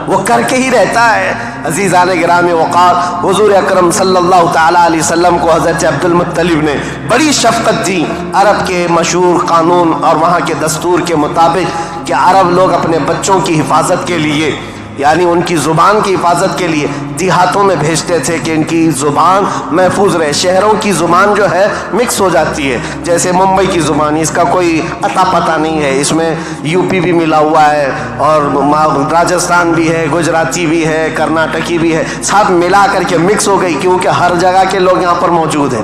وہ کر کے ہی رہتا ہے. عزیزان گرامی وقار، حضور اکرم صلی اللہ تعالیٰ علیہ وسلم کو حضرت عبد المطلب نے بڑی شفقت دی. عرب کے مشہور قانون اور وہاں کے دستور کے مطابق کہ عرب لوگ اپنے بچوں کی حفاظت کے لیے یعنی ان کی زبان کی حفاظت کے لیے دیہاتوں میں بھیجتے تھے کہ ان کی زبان محفوظ رہے. شہروں کی زبان جو ہے مکس ہو جاتی ہے، جیسے ممبئی کی زبان، اس کا کوئی اتا پتہ نہیں ہے، اس میں یو پی بھی ملا ہوا ہے اور راجستھان بھی ہے، گجراتی بھی ہے، کرناٹکی بھی ہے، سب ملا کر کے مکس ہو گئی کیونکہ ہر جگہ کے لوگ یہاں پر موجود ہیں.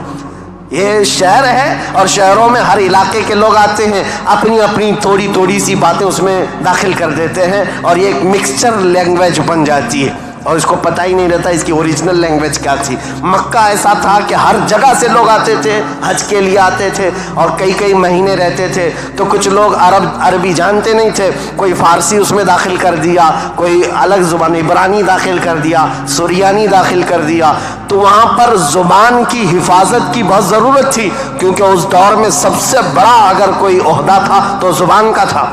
یہ شہر ہے اور شہروں میں ہر علاقے کے لوگ آتے ہیں، اپنی اپنی تھوڑی تھوڑی سی باتیں اس میں داخل کر دیتے ہیں اور یہ ایک مکسچر لینگویج بن جاتی ہے اور اس کو پتہ ہی نہیں رہتا اس کی اوریجنل لینگویج کیا تھی. مکہ ایسا تھا کہ ہر جگہ سے لوگ آتے تھے، حج کے لیے آتے تھے اور کئی کئی مہینے رہتے تھے. تو کچھ لوگ عربی جانتے نہیں تھے، کوئی فارسی اس میں داخل کر دیا، کوئی الگ زبان عبرانی داخل کر دیا، سریانی داخل کر دیا. تو وہاں پر زبان کی حفاظت کی بہت ضرورت تھی کیونکہ اس دور میں سب سے بڑا اگر کوئی عہدہ تھا تو زبان کا تھا.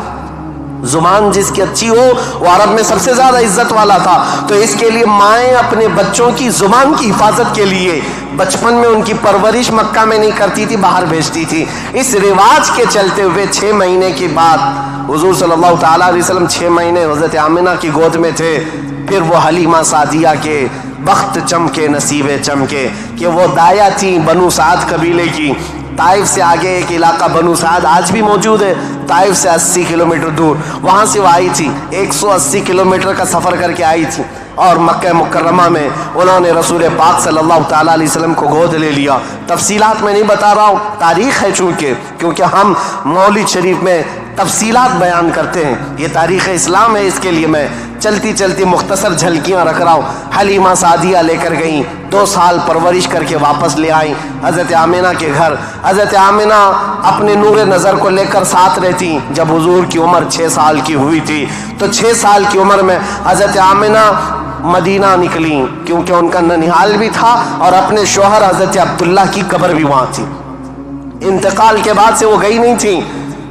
زبان جس کی اچھی ہو وہ عرب میں سب سے زیادہ عزت والا تھا. تو اس کے لیے مائیں اپنے بچوں کی زبان کی حفاظت کے لیے بچپن میں ان کی پرورش مکہ میں نہیں کرتی تھی، باہر بھیجتی تھی. اس رواج کے چلتے ہوئے 6 مہینے کے بعد حضور صلی اللہ تعالیٰ علیہ وسلم 6 مہینے حضرت آمنہ کی گود میں تھے. پھر وہ حلیمہ سعدیہ کے بخت چمکے، نصیبے چمکے کہ وہ دایا تھیں بنو سعد قبیلے کی. طائف سے آگے ایک علاقہ بنو سعد آج بھی موجود ہے، طائف سے 80 کلومیٹر دور، وہاں سے وہ آئی تھی. 180 کلومیٹر کا سفر کر کے آئی تھی اور مکہ مکرمہ میں انہوں نے رسول پاک صلی اللہ تعالیٰ علیہ وسلم کو گود لے لیا. تفصیلات میں نہیں بتا رہا ہوں، تاریخ ہے کیونکہ ہم مولد شریف میں تفصیلات بیان کرتے ہیں، یہ تاریخ اسلام ہے، اس کے لیے میں چلتی چلتی مختصر جھلکیاں رکھ رہا ہوں. حلیمہ سعدیہ لے کر گئیں، 2 سال پرورش کر کے واپس لے آئیں حضرت آمنہ کے گھر. حضرت آمنہ اپنے نور نظر کو لے کر ساتھ رہتی. جب حضور کی عمر 6 سال کی ہوئی تھی تو 6 سال کی عمر میں حضرت آمنہ مدینہ نکلی کیونکہ ان کا ننیحال بھی تھا اور اپنے شوہر حضرت عبداللہ کی قبر بھی وہاں تھی. انتقال کے بعد سے وہ گئی نہیں تھی.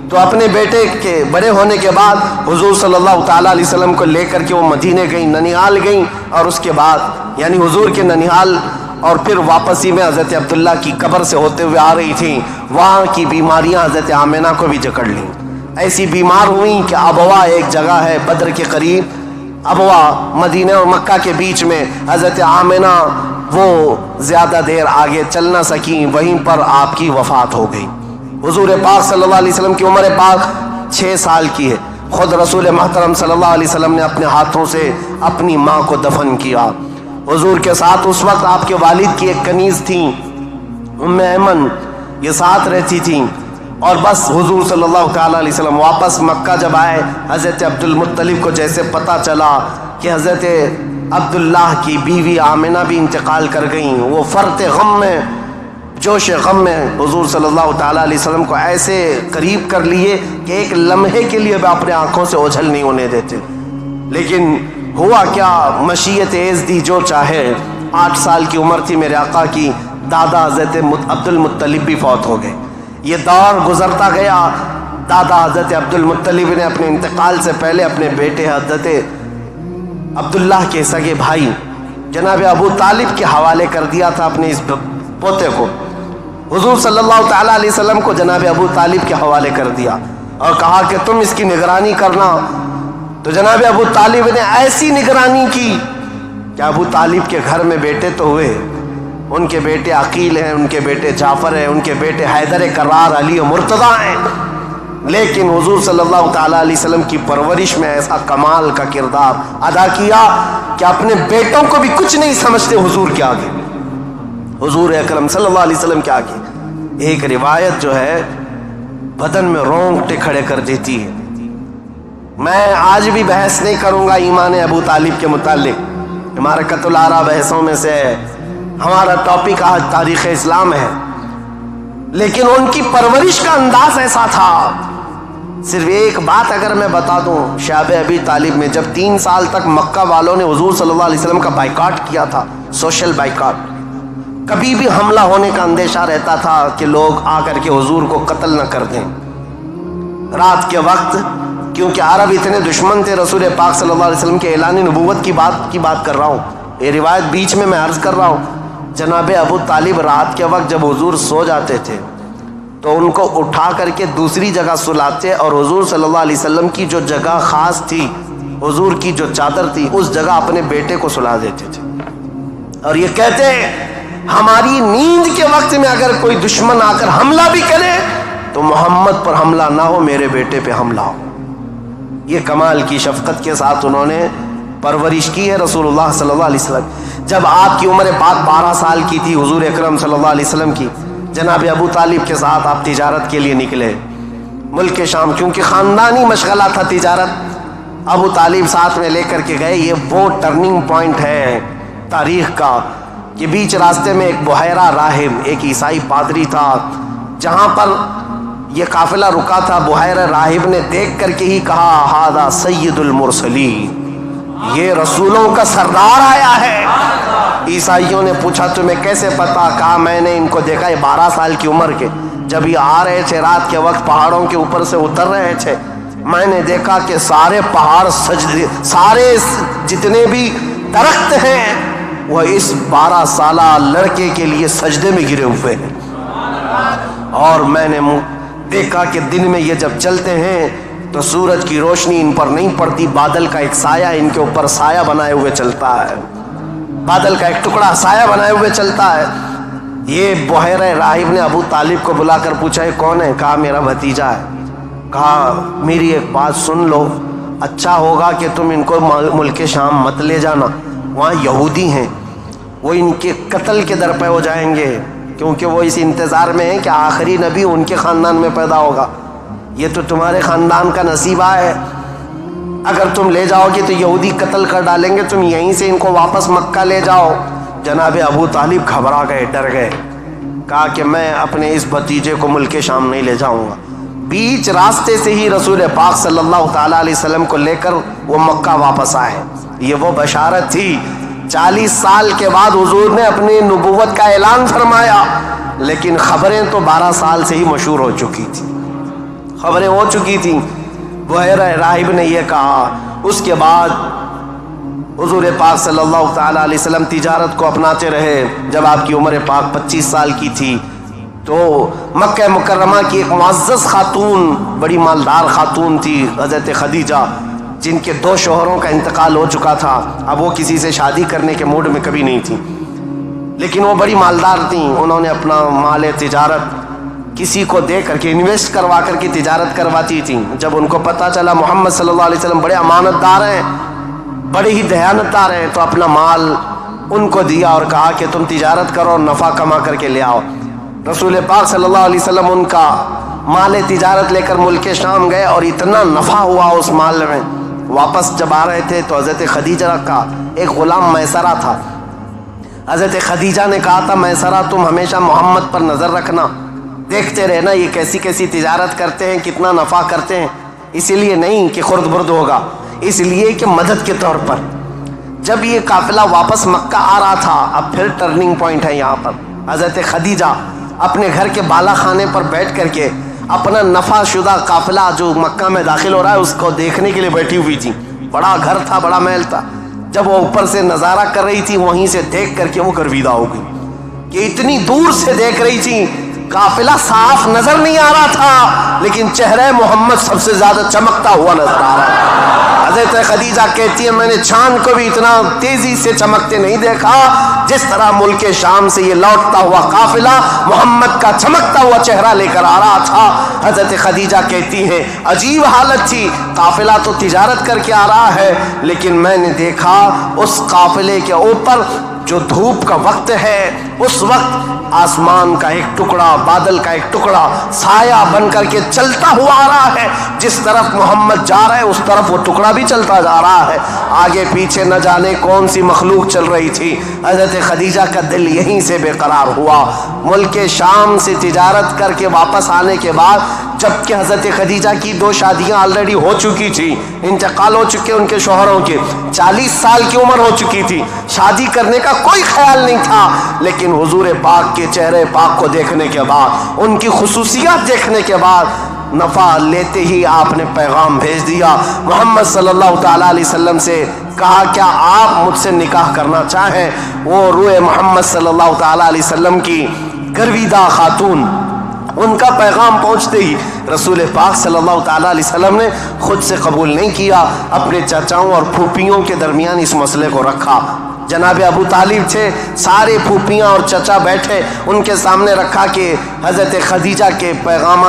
تو اپنے بیٹے کے بڑے ہونے کے بعد حضور صلی اللہ تعالیٰ علیہ وسلم کو لے کر کے وہ مدینے گئیں، ننیحال گئیں اور اس کے بعد یعنی حضور کے ننیحال اور پھر واپسی میں حضرت عبداللہ کی قبر سے ہوتے ہوئے آ رہی تھیں. وہاں کی بیماریاں حضرت آمنہ کو بھی جکڑ لیں. ایسی بیمار ہوئیں کہ ابوا ایک جگہ ہے بدر کے قریب، ابوا مدینہ اور مکہ کے بیچ میں. حضرت آمنہ وہ زیادہ دیر آگے چل نہ سکیں، وہیں پر آپ کی وفات ہو گئی. حضور پاک صلی اللہ علیہ وسلم کی عمر پاک 6 سال کی ہے. خود رسول محترم صلی اللہ علیہ وسلم نے اپنے ہاتھوں سے اپنی ماں کو دفن کیا. حضور کے ساتھ اس وقت آپ کے والد کی ایک کنیز تھیں ام ایمن، یہ ساتھ رہتی تھیں. اور بس حضور صلی اللہ تعالیٰ علیہ وسلم واپس مکہ جب آئے، حضرت عبد المطلب کو جیسے پتہ چلا کہ حضرت عبداللہ کی بیوی آمنہ بھی انتقال کر گئیں، وہ فرط غم میں، جوش غم میں حضور صلی اللہ تعالیٰ علیہ وسلم کو ایسے قریب کر لیے کہ ایک لمحے کے لیے بھی اپنے آنکھوں سے اوجھل نہیں ہونے دیتے. لیکن ہوا کیا، مشیت عز دی جو چاہے. 8 سال کی عمر تھی میرے آقا کی، دادا حضرت عبد المطلب بھی فوت ہو گئے. یہ دور گزرتا گیا. دادا حضرت عبد المطلب نے اپنے انتقال سے پہلے اپنے بیٹے حضرت عبداللہ کے سگے بھائی جناب ابو طالب کے حوالے کر دیا تھا اپنے اس پوتے کو. حضور صلی اللہ تعالیٰ علیہ وسلم کو جناب ابو طالب کے حوالے کر دیا اور کہا کہ تم اس کی نگرانی کرنا. تو جناب ابو طالب نے ایسی نگرانی کی کہ ابو طالب کے گھر میں بیٹے تو ہوئے، ان کے بیٹے عقیل ہیں، ان کے بیٹے جعفر ہیں، ان کے بیٹے حیدر کرار، علی و مرتضیٰ ہیں، لیکن حضور صلی اللہ تعالیٰ علیہ وسلم کی پرورش میں ایسا کمال کا کردار ادا کیا کہ اپنے بیٹوں کو بھی کچھ نہیں سمجھتے حضور کے آگے، حضور اکرم صلی اللہ علیہ وسلم کے آگے. ایک روایت جو ہے بدن میں رونگٹے کھڑے کر دیتی ہے. میں آج بھی بحث نہیں کروں گا ایمان ابو طالب کے متعلق، ہمارے قتل آرا بحثوں میں سے ہمارا ٹاپک آج تاریخ اسلام ہے، لیکن ان کی پرورش کا انداز ایسا تھا. صرف ایک بات اگر میں بتا دوں، شعب ابی طالب میں جب 3 سال تک مکہ والوں نے حضور صلی اللہ علیہ وسلم کا بائیکاٹ کیا تھا، سوشل بائیکاٹ، کبھی بھی حملہ ہونے کا اندیشہ رہتا تھا کہ لوگ آ کر کے حضور کو قتل نہ کر دیں. رات کے وقت کیونکہ عرب اتنے دشمن تھے رسول پاک صلی اللہ علیہ وسلم کے اعلان نبوت کی بات کر رہا ہوں، یہ روایت بیچ میں عرض کر رہا ہوں. جناب ابو طالب رات کے وقت جب حضور سو جاتے تھے تو ان کو اٹھا کر کے دوسری جگہ سلاتے اور حضور صلی اللہ علیہ وسلم کی جو جگہ خاص تھی، حضور کی جو چادر تھی، اس جگہ اپنے بیٹے کو سلا دیتے تھے اور یہ کہتے ہیں ہماری نیند کے وقت میں اگر کوئی دشمن آ کر حملہ بھی کرے تو محمد پر حملہ نہ ہو، میرے بیٹے پہ حملہ ہو۔ یہ کمال کی شفقت کے ساتھ انہوں نے پرورش کی ہے رسول اللہ صلی اللہ علیہ وسلم۔ جب آپ کی عمر پاک 12 سال کی تھی، حضور اکرم صلی اللہ علیہ وسلم کی، جناب ابو طالب کے ساتھ آپ تجارت کے لیے نکلے ملک شام، کیونکہ خاندانی مشغلہ تھا تجارت۔ ابو طالب ساتھ میں لے کر کے گئے۔ یہ وہ ٹرننگ پوائنٹ ہے تاریخ کا کہ بیچ راستے میں ایک بحیرہ راہب، ایک عیسائی پادری تھا، جہاں پر یہ قافلہ رکا تھا۔ بحیرہ راہب نے دیکھ کر کے ہی کہا ہذا سید المرسلین، یہ رسولوں کا سردار آیا ہے۔ عیسائیوں نے پوچھا تمہیں کیسے پتا؟ کہا میں نے ان کو دیکھا، یہ 12 سال کی عمر کے، جب یہ آ رہے تھے رات کے وقت پہاڑوں کے اوپر سے اتر رہے تھے، میں نے دیکھا کہ سارے پہاڑ سجدے، سارے جتنے بھی درخت ہیں وہ اس 12 سالہ لڑکے کے لیے سجدے میں گرے ہوئے ہیں۔ اور میں نے دیکھا کہ دن میں یہ جب چلتے ہیں تو سورج کی روشنی ان پر نہیں پڑتی، بادل کا ایک سایہ ان کے اوپر سایہ بنائے ہوئے چلتا ہے، بادل کا ایک ٹکڑا سایہ بنائے ہوئے چلتا ہے۔ یہ بحیرہ راہب نے ابو طالب کو بلا کر پوچھا یہ کون ہے؟ کہا میرا بھتیجا ہے۔ کہا میری ایک بات سن لو، اچھا ہوگا کہ تم ان کو ملک شام مت لے جانا، وہاں یہودی ہیں، وہ ان کے قتل کے در پہ ہو جائیں گے، کیونکہ وہ اس انتظار میں ہیں کہ آخری نبی ان کے خاندان میں پیدا ہوگا۔ یہ تو تمہارے خاندان کا نصیبہ ہے، اگر تم لے جاؤ گے تو یہودی قتل کر ڈالیں گے، تم یہیں سے ان کو واپس مکہ لے جاؤ۔ جناب ابو طالب گھبرا گئے، ڈر گئے، کہا کہ میں اپنے اس بھتیجے کو ملک شام نہیں لے جاؤں گا۔ بیچ راستے سے ہی رسول پاک صلی اللہ تعالیٰ علیہ وسلم کو لے کر وہ مکہ واپس آئے۔ یہ وہ بشارت تھی، 40 سال کے بعد حضور نے اپنی نبوت کا اعلان فرمایا، لیکن خبریں تو 12 سال سے ہی مشہور ہو چکی تھی، خبریں ہو چکی تھیں۔ بحیرہ راہب نے یہ کہا۔ اس کے بعد حضور پاک صلی اللہ تعالیٰ علیہ وسلم تجارت کو اپناتے رہے۔ جب آپ کی عمر پاک 25 سال کی تھی تو مکہ مکرمہ کی ایک معزز خاتون، بڑی مالدار خاتون تھی، حضرت خدیجہ، جن کے 2 شوہروں کا انتقال ہو چکا تھا۔ اب وہ کسی سے شادی کرنے کے موڈ میں کبھی نہیں تھی، لیکن وہ بڑی مالدار تھیں۔ انہوں نے اپنا مال تجارت کسی کو دے کر کے، انویسٹ کروا کر کے تجارت کرواتی تھیں۔ جب ان کو پتہ چلا محمد صلی اللہ علیہ وسلم بڑے امانت دار ہیں، بڑے ہی دیانت دار ہیں، تو اپنا مال ان کو دیا اور کہا کہ تم تجارت کرو اور نفع کما کر کے لے آؤ۔ رسول پاک صلی اللہ علیہ وسلم ان کا مال تجارت لے کر ملک شام گئے اور اتنا نفع ہوا اس مال میں۔ واپس جب آ رہے تھے تو حضرت خدیجہ کا ایک غلام میسرہ تھا۔ حضرت خدیجہ نے کہا تھا میسرہ تم ہمیشہ محمد پر نظر رکھنا، دیکھتے رہنا یہ کیسی کیسی تجارت کرتے ہیں، کتنا نفع کرتے ہیں، اسی لیے نہیں کہ خرد برد ہوگا، اس لیے کہ مدد کے طور پر۔ جب یہ قافلہ واپس مکہ آ رہا تھا، اب پھر ٹرننگ پوائنٹ ہے یہاں پر، حضرت خدیجہ اپنے گھر کے بالا خانے پر بیٹھ کر کے اپنا نفع شدہ قافلہ جو مکہ میں داخل ہو رہا ہے اس کو دیکھنے کے لیے بیٹھی ہوئی تھی۔ بڑا گھر تھا، بڑا محل تھا۔ جب وہ اوپر سے نظارہ کر رہی تھی، وہیں سے دیکھ کر کے وہ گرویدہ ہو گئی کہ اتنی دور سے دیکھ رہی تھی، قافلہ صاف نظر نہیں آ رہا تھا، لیکن چہرہ محمد سب سے زیادہ چمکتا ہوا نظر آ رہا ہے۔ حضرت خدیجہ کہتی ہے میں نے چاند کو بھی اتنا تیزی سے چمکتے نہیں دیکھا جس طرح ملک شام سے یہ لوٹتا ہوا قافلہ محمد کا چمکتا ہوا چہرہ لے کر آ رہا تھا۔ حضرت خدیجہ کہتی ہے عجیب حالت تھی، قافلہ تو تجارت کر کے آ رہا ہے، لیکن میں نے دیکھا اس قافلے کے اوپر جو دھوپ کا وقت ہے، اس وقت آسمان کا ایک ٹکڑا، بادل کا ایک ٹکڑا سایہ بن کر کے چلتا ہوا آ رہا ہے، جس طرف محمد جا رہا ہے اس طرف وہ ٹکڑا بھی چلتا جا رہا ہے۔ آگے پیچھے نہ جانے کون سی مخلوق چل رہی تھی۔ حضرت خدیجہ کا دل یہیں سے بے قرار ہوا۔ ملک شام سے تجارت کر کے واپس آنے کے بعد، جبکہ حضرت خدیجہ کی 2 شادیاں آلریڈی ہو چکی تھی، انتقال ہو چکے ان کے شوہروں کے، 40 سال کی عمر ہو چکی تھی، شادی کرنے کا کوئی خیال نہیں تھا، لیکن حضور پاک کے چہرے پاک کو دیکھنے کے بعد، ان کی خصوصیات دیکھنے کے بعد، نفع لیتے ہی آپ نے پیغام بھیج دیا محمد صلی اللہ تعالیٰ علیہ وسلم سے، کہا کیا آپ مجھ سے نکاح کرنا چاہیں؟ وہ روئے محمد صلی اللہ تعالیٰ علیہ وسلم کی گرویدہ خاتون ان کا پیغام پہنچتے ہی رسول پاک صلی اللہ تعالیٰ علیہ وسلم نے خود سے قبول نہیں کیا، اپنے چچاؤں اور پھوپھیوں کے درمیان اس مسئلے کو رکھا۔ جناب ابو طالب تھے، سارے پھوپھیاں اور چچا بیٹھے، ان کے سامنے رکھا کہ حضرت خدیجہ کے پیغام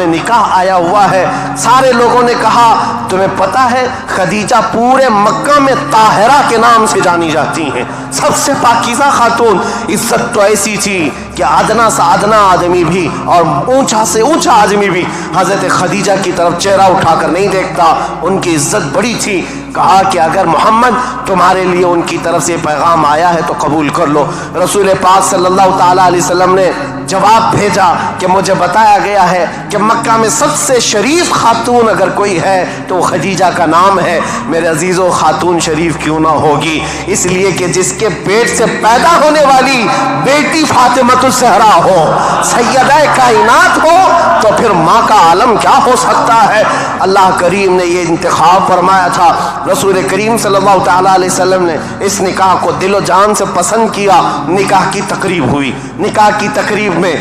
نکاح آیا ہوا ہے۔ سارے لوگوں نے کہا تمہیں پتہ ہے خدیجہ پورے مکہ میں طاہرہ کے نام سے جانی جاتی ہیں، سب سے پاکیزہ خاتون۔ عزت تو ایسی تھی کہ ادنا سے ادنا آدمی بھی اور اونچا سے اونچا آدمی بھی حضرت خدیجہ کی طرف چہرہ اٹھا کر نہیں دیکھتا، ان کی عزت بڑی تھی۔ کہا کہ اگر محمد تمہارے لیے ان کی طرف سے پیغام آیا ہے تو قبول کر لو۔ رسول پاک صلی اللہ تعالیٰ علیہ وسلم نے جواب بھیجا کہ مجھے بتایا گیا ہے کہ مکہ میں سب سے شریف خاتون اگر کوئی ہے تو وہ خدیجہ کا نام ہے۔ میرے عزیزو، خاتون شریف کیوں نہ ہوگی؟ اس لیے کہ جس کے پیٹ سے پیدا ہونے والی بیٹی فاطمۃ الزہرا ہو، سیدہ کائنات ہو، تو پھر ماں کا عالم کیا ہو سکتا ہے؟ اللہ کریم نے یہ انتخاب فرمایا تھا۔ رسول کریم صلی اللہ تعالیٰ علیہ وسلم نے اس نکاح کو دل و جان سے پسند کیا۔ نکاح کی تقریب ہوئی۔ نکاح کی تقریب میں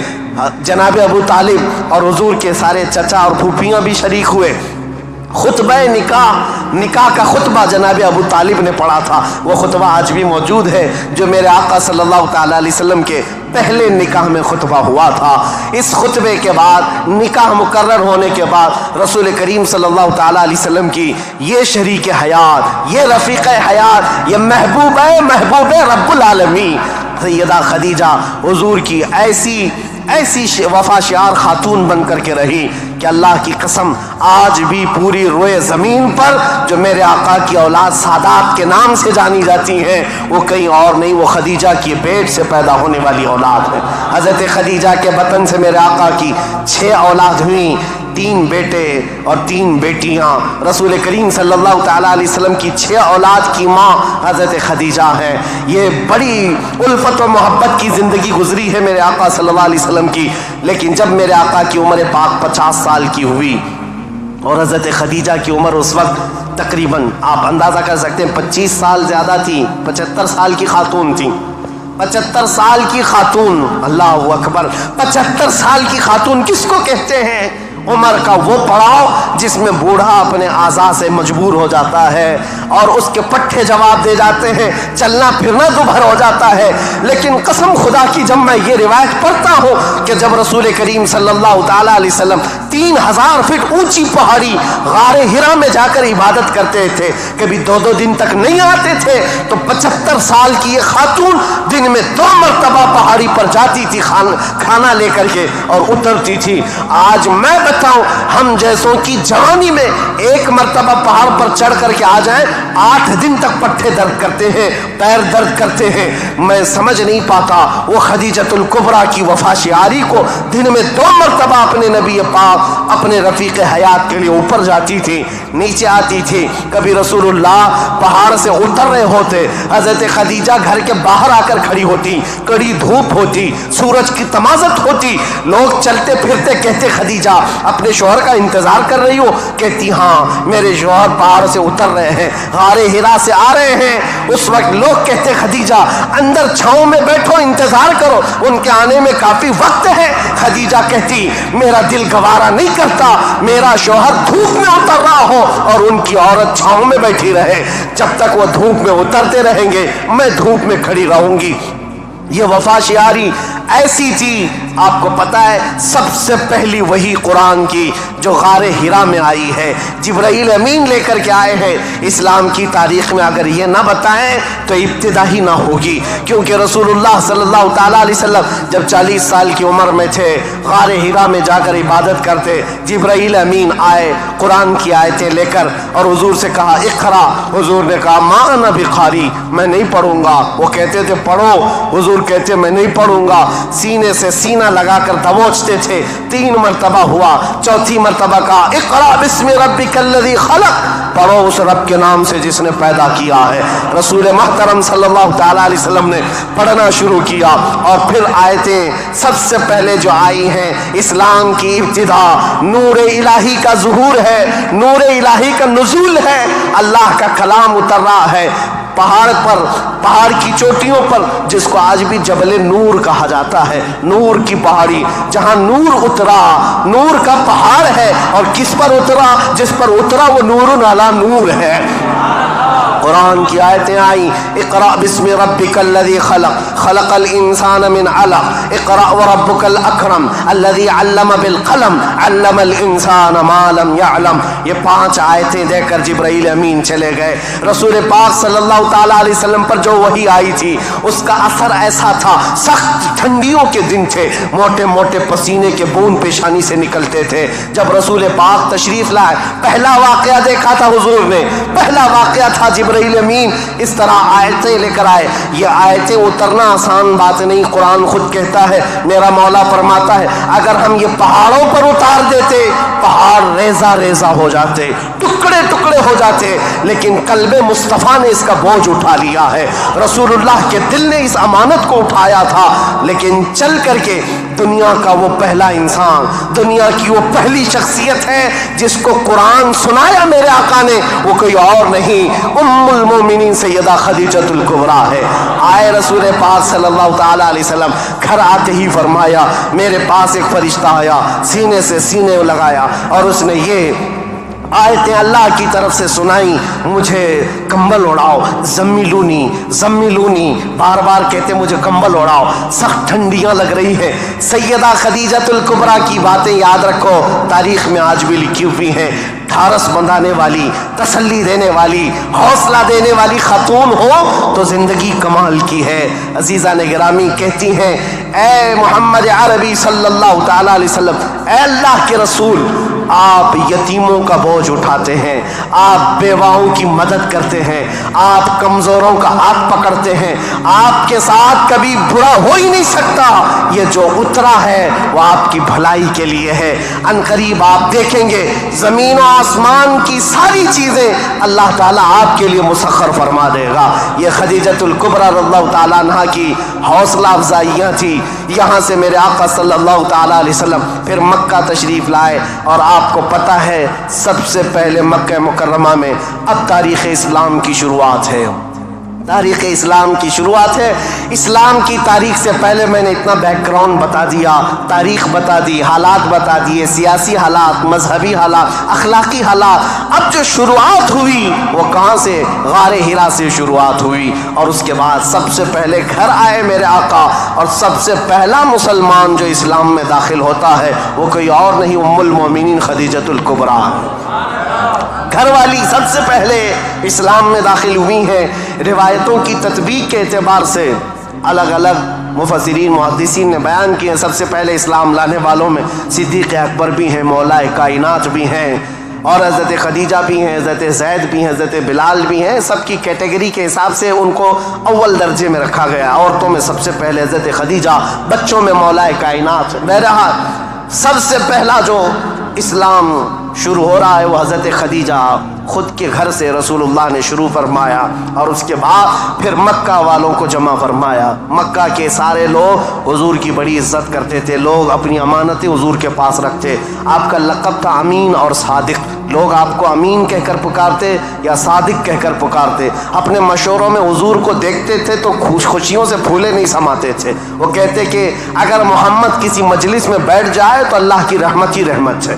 جناب ابو طالب اور حضور کے سارے چچا اور پھوپھیاں بھی شریک ہوئے۔ خطبہ نکاح کا خطبہ جناب ابو طالب نے پڑھا تھا۔ وہ خطبہ آج بھی موجود ہے جو میرے آقا صلی اللہ تعالیٰ علیہ وسلم کے پہلے نکاح میں خطبہ ہوا تھا۔ اس خطبے کے بعد نکاح مقرر ہونے کے بعد رسول کریم صلی اللہ تعالیٰ علیہ وسلم کی یہ شریک حیات، یہ رفیق حیات، یہ محبوب رب العالمین سیدہ خدیجہ حضور کی ایسی وفا شعار خاتون بن کر کے رہی کہ اللہ کی قسم آج بھی پوری روئے زمین پر جو میرے آقا کی اولاد سادات کے نام سے جانی جاتی ہیں وہ کہیں اور نہیں، وہ خدیجہ کی پیٹ سے پیدا ہونے والی اولاد ہے۔ حضرت خدیجہ کے بطن سے میرے آقا کی 6 اولاد ہوئیں، 3 بیٹے اور 3 بیٹیاں۔ رسول کریم صلی اللہ تعالیٰ علیہ وسلم کی 6 اولاد کی ماں حضرت خدیجہ ہیں۔ یہ بڑی الفت و محبت کی زندگی گزری ہے میرے آقا صلی اللہ علیہ وسلم کی، لیکن جب میرے آقا کی عمر پاک 50 سال کی ہوئی اور حضرت خدیجہ کی عمر اس وقت تقریباً آپ اندازہ کر سکتے ہیں 25 سال زیادہ تھی، 75 سال کی خاتون تھی۔ 75 سال کی خاتون، اللہ اکبر، 75 سال کی خاتون کس کو کہتے ہیں؟ عمر کا وہ پڑاؤ جس میں بوڑھا اپنے اعضاء سے مجبور ہو جاتا ہے اور اس کے پٹھے جواب دے جاتے ہیں، چلنا پھرنا دوبھر ہو جاتا ہے۔ لیکن قسم خدا کی جب میں یہ روایت پڑھتا ہوں کہ جب رسول کریم صلی اللہ تعالیٰ علیہ وسلم 3000 فٹ اونچی پہاڑی غار ہرا میں جا کر عبادت کرتے تھے، کبھی 2 دن تک نہیں آتے تھے، تو 75 سال کی یہ خاتون دن میں 2 مرتبہ پہاڑی پر جاتی تھی کھانا لے کر کے اور اترتی تھی۔ آج میں بتاؤں ہم جیسوں کی جوانی میں 1 مرتبہ پہاڑ پر چڑھ کر کے آ جائیں 8 دن تک پٹھے درد کرتے ہیں، پیر درد کرتے ہیں۔ میں سمجھ نہیں پاتا وہ خدیجۃ الکبریٰ کی وفا شعاری کو دن میں 2 مرتبہ اپنے نبی پاک اپنے رفیق حیات کے لیے اوپر جاتی تھی، نیچے آتی تھی۔ کبھی رسول اللہ پہاڑ سے اتر رہے ہوتے، حضرت خدیجہ گھر کے باہر آ کر کھڑی ہوتی، کڑی دھوپ ہوتی، سورج کی تمازت ہوتی، لوگ چلتے پھرتے کہتے خدیجہ اپنے شوہر کا انتظار کر رہی ہو؟ کہتی ہاں میرے شوہر پہاڑ سے اتر رہے ہیں، غار ہرا سے آ رہے ہیں۔ اس وقت لوگ کہتے خدیجہ اندر چھاؤں میں بیٹھو، انتظار کرو، ان کے آنے میں کافی وقت ہے۔ خدیجہ کہتی میرا دل گوارا نہیں کرتا میرا شوہر دھوپ میں اتر رہا ہو اور ان کی عورت چھاؤں میں بیٹھی رہے، جب تک وہ دھوپ میں اترتے رہیں گے میں دھوپ میں کھڑی رہوں گی۔ یہ وفا شعاری ایسی تھی، آپ کو پتا ہے سب سے پہلی وہی قرآن کی جو غار ہرا میں آئی ہے، جبرائیل امین لے کر کے آئے ہیں۔ اسلام کی تاریخ میں اگر یہ نہ بتائیں تو ابتدا ہی نہ ہوگی، کیونکہ رسول اللہ صلی اللہ تعالیٰ علیہ وسلم جب 40 سال کی عمر میں تھے، غار ہرا میں جا کر عبادت کرتے، جبرائیل امین آئے قرآن کی آیتیں لے کر اور حضور سے کہا اقرا۔ حضور نے کہا ما انا بقاری، میں نہیں پڑھوں گا۔ وہ کہتے تھے پڑھو، حضور کہتے میں نہیں پڑھوں گا، سینے سے سینہ لگا کر دبوچتے تھے۔ 3 مرتبہ ہوا، 4تھی مرتبہ کہا اقرا بسم ربک الذی خلق، پڑھو اس رب کے نام سے جس نے پیدا کیا ہے۔ رسول محترم صلی اللہ تعالیٰ علیہ وسلم نے پڑھنا شروع کیا اور پھر آیتیں سب سے پہلے جو آئی ہیں، اسلام کی ابتدا نور الہی کا ظہور ہے، نور الہی کا نزول ہے، اللہ کا کلام اتر رہا ہے۔ پہاڑ پر، پہاڑ کی چوٹیوں پر، جس کو آج بھی جبل نور کہا جاتا ہے، نور کی پہاڑی، جہاں نور اترا، نور کا پہاڑ ہے، اور کس پر اترا؟ جس پر اترا وہ نور علی نور ہے۔ قرآن کی آیتیں آئیں، اقرأ بسم ربک الذی خلق، خلق الانسان من علق، اقرأ وربک الاکرم الذی علم بالقلم، علم الانسان ما لم يعلم۔ یہ 5 آیتیں دے کر جبرائیل امین چلے گئے۔ رسول پاک صلی اللہ تعالیٰ علیہ وسلم پر جو وحی آئی تھی اس کا اثر ایسا تھا، سخت ٹھنڈیوں کے دن تھے، موٹے موٹے پسینے کے بوند پیشانی سے نکلتے تھے۔ جب رسول پاک تشریف لائے، پہلا واقعہ دیکھا تھا حضور نے، پہلا واقعہ تھا جبرائیل امین اس طرح آیتیں لے کر آئے۔ یہ آیتیں اترنا آسان بات نہیں، قرآن خود کہتا ہے، میرا مولا فرماتا ہے اگر ہم یہ پہاڑوں پر اتار دیتے، پہاڑ ریزہ ریزہ ہو جاتے، ٹکڑے ٹکڑے ہو جاتے، لیکن قلب مصطفیٰ نے اس کا بوجھ اٹھا لیا ہے۔ رسول اللہ کے دل نے اس امانت کو اٹھایا تھا، لیکن چل کر کے دنیا کا وہ پہلا انسان، دنیا کی وہ پہلی شخصیت ہے جس کو قرآن سنایا میرے آقا نے، وہ کوئی اور نہیں، ام المومنین سیدہ خدیجۃ الکبریٰ ہے۔ آئے رسول پاک صلی اللہ تعالیٰ علیہ وسلم، گھر آتے ہی فرمایا میرے پاس ایک فرشتہ آیا، سینے سے سینے لگایا اور اس نے یہ آیتیں اللہ کی طرف سے سنائی، مجھے کمبل اڑاؤ، زمیلونی زمیلونی، بار بار کہتے مجھے کمبل اڑاؤ، سخت ٹھنڈیاں لگ رہی ہیں۔ سیدہ خدیجۃ الکبریٰ کی باتیں یاد رکھو، تاریخ میں آج بھی لکھی ہوئی ہیں۔ ڈھارس بندھانے والی، تسلی دینے والی، حوصلہ دینے والی خاتون ہو تو زندگی کمال کی ہے۔ عزیزان گرامی کہتی ہیں اے محمد عربی صلی اللہ تعالیٰ علیہ وسلم، اے اللہ کے رسول، آپ یتیموں کا بوجھ اٹھاتے ہیں، آپ بیواؤں کی مدد کرتے ہیں، آپ کمزوروں کا ہاتھ پکڑتے ہیں، آپ کے ساتھ کبھی برا ہو ہی نہیں سکتا۔ یہ جو اترا ہے وہ آپ کی بھلائی کے لیے ہے۔ ان قریب آپ دیکھیں گے زمین و آسمان کی ساری چیزیں اللہ تعالیٰ آپ کے لیے مسخر فرما دے گا۔ یہ خدیجۃ الکبریٰ رضی اللہ تعالیٰ عنہ کی حوصلہ افزائیاں تھی۔ یہاں سے میرے آقا صلی اللہ تعالیٰ علیہ وسلم پھر مکہ تشریف لائے، اور آپ کو پتہ ہے سب سے پہلے مکہ مکرمہ میں اب تاریخ اسلام کی شروعات ہے، تاریخ اسلام کی شروعات ہے۔ اسلام کی تاریخ سے پہلے میں نے اتنا بیک گراؤنڈ بتا دیا، تاریخ بتا دی، حالات بتا دیے، سیاسی حالات، مذہبی حالات، اخلاقی حالات۔ اب جو شروعات ہوئی وہ کہاں سے؟ غار حرا سے شروعات ہوئی، اور اس کے بعد سب سے پہلے گھر آئے میرے آقا، اور سب سے پہلا مسلمان جو اسلام میں داخل ہوتا ہے وہ کوئی اور نہیں، ام المومنین خدیجۃ الکبریٰ، گھر والی سب سے پہلے اسلام میں داخل ہوئی ہیں۔ روایتوں کی تطبیق کے اعتبار سے الگ الگ مفسرین محدثین نے بیان کیے ہیں۔ سب سے پہلے اسلام لانے والوں میں صدیق اکبر بھی ہیں، مولا کائنات بھی ہیں، اور حضرت خدیجہ بھی ہیں، حضرت زید بھی ہیں، حضرت بلال بھی ہیں۔ سب کی کیٹیگری کے حساب سے ان کو اول درجے میں رکھا گیا۔ عورتوں میں سب سے پہلے حضرت خدیجہ، بچوں میں مولا کائنات۔ بہرحال سب سے پہلا جو اسلام شروع ہو رہا ہے وہ حضرت خدیجہ خود کے گھر سے رسول اللہ نے شروع فرمایا، اور اس کے بعد پھر مکہ والوں کو جمع فرمایا۔ مکہ کے سارے لوگ حضور کی بڑی عزت کرتے تھے، لوگ اپنی امانتیں حضور کے پاس رکھتے۔ آپ کا لقب تھا امین اور صادق، لوگ آپ کو امین کہہ کر پکارتے یا صادق کہہ کر پکارتے۔ اپنے مشوروں میں حضور کو دیکھتے تھے تو خوشیوں سے پھولے نہیں سماتے تھے۔ وہ کہتے کہ اگر محمد کسی مجلس میں بیٹھ جائے تو اللہ کی رحمت ہی رحمت ہے۔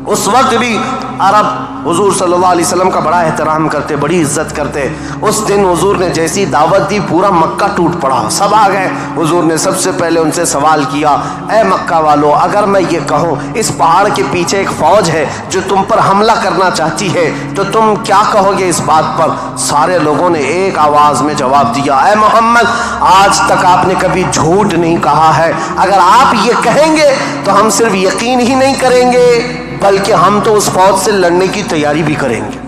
اس وقت بھی عرب حضور صلی اللہ علیہ وسلم کا بڑا احترام کرتے، بڑی عزت کرتے۔ اس دن حضور نے جیسی دعوت دی پورا مکہ ٹوٹ پڑا، سب آ گئے۔ حضور نے سب سے پہلے ان سے سوال کیا، اے مکہ والو، اگر میں یہ کہوں اس پہاڑ کے پیچھے ایک فوج ہے جو تم پر حملہ کرنا چاہتی ہے تو تم کیا کہو گے اس بات پر؟ سارے لوگوں نے ایک آواز میں جواب دیا، اے محمد، آج تک آپ نے کبھی جھوٹ نہیں کہا ہے، اگر آپ یہ کہیں گے تو ہم صرف یقین ہی نہیں کریں گے بلکہ ہم تو اس فوج سے لڑنے کی تیاری بھی کریں گے۔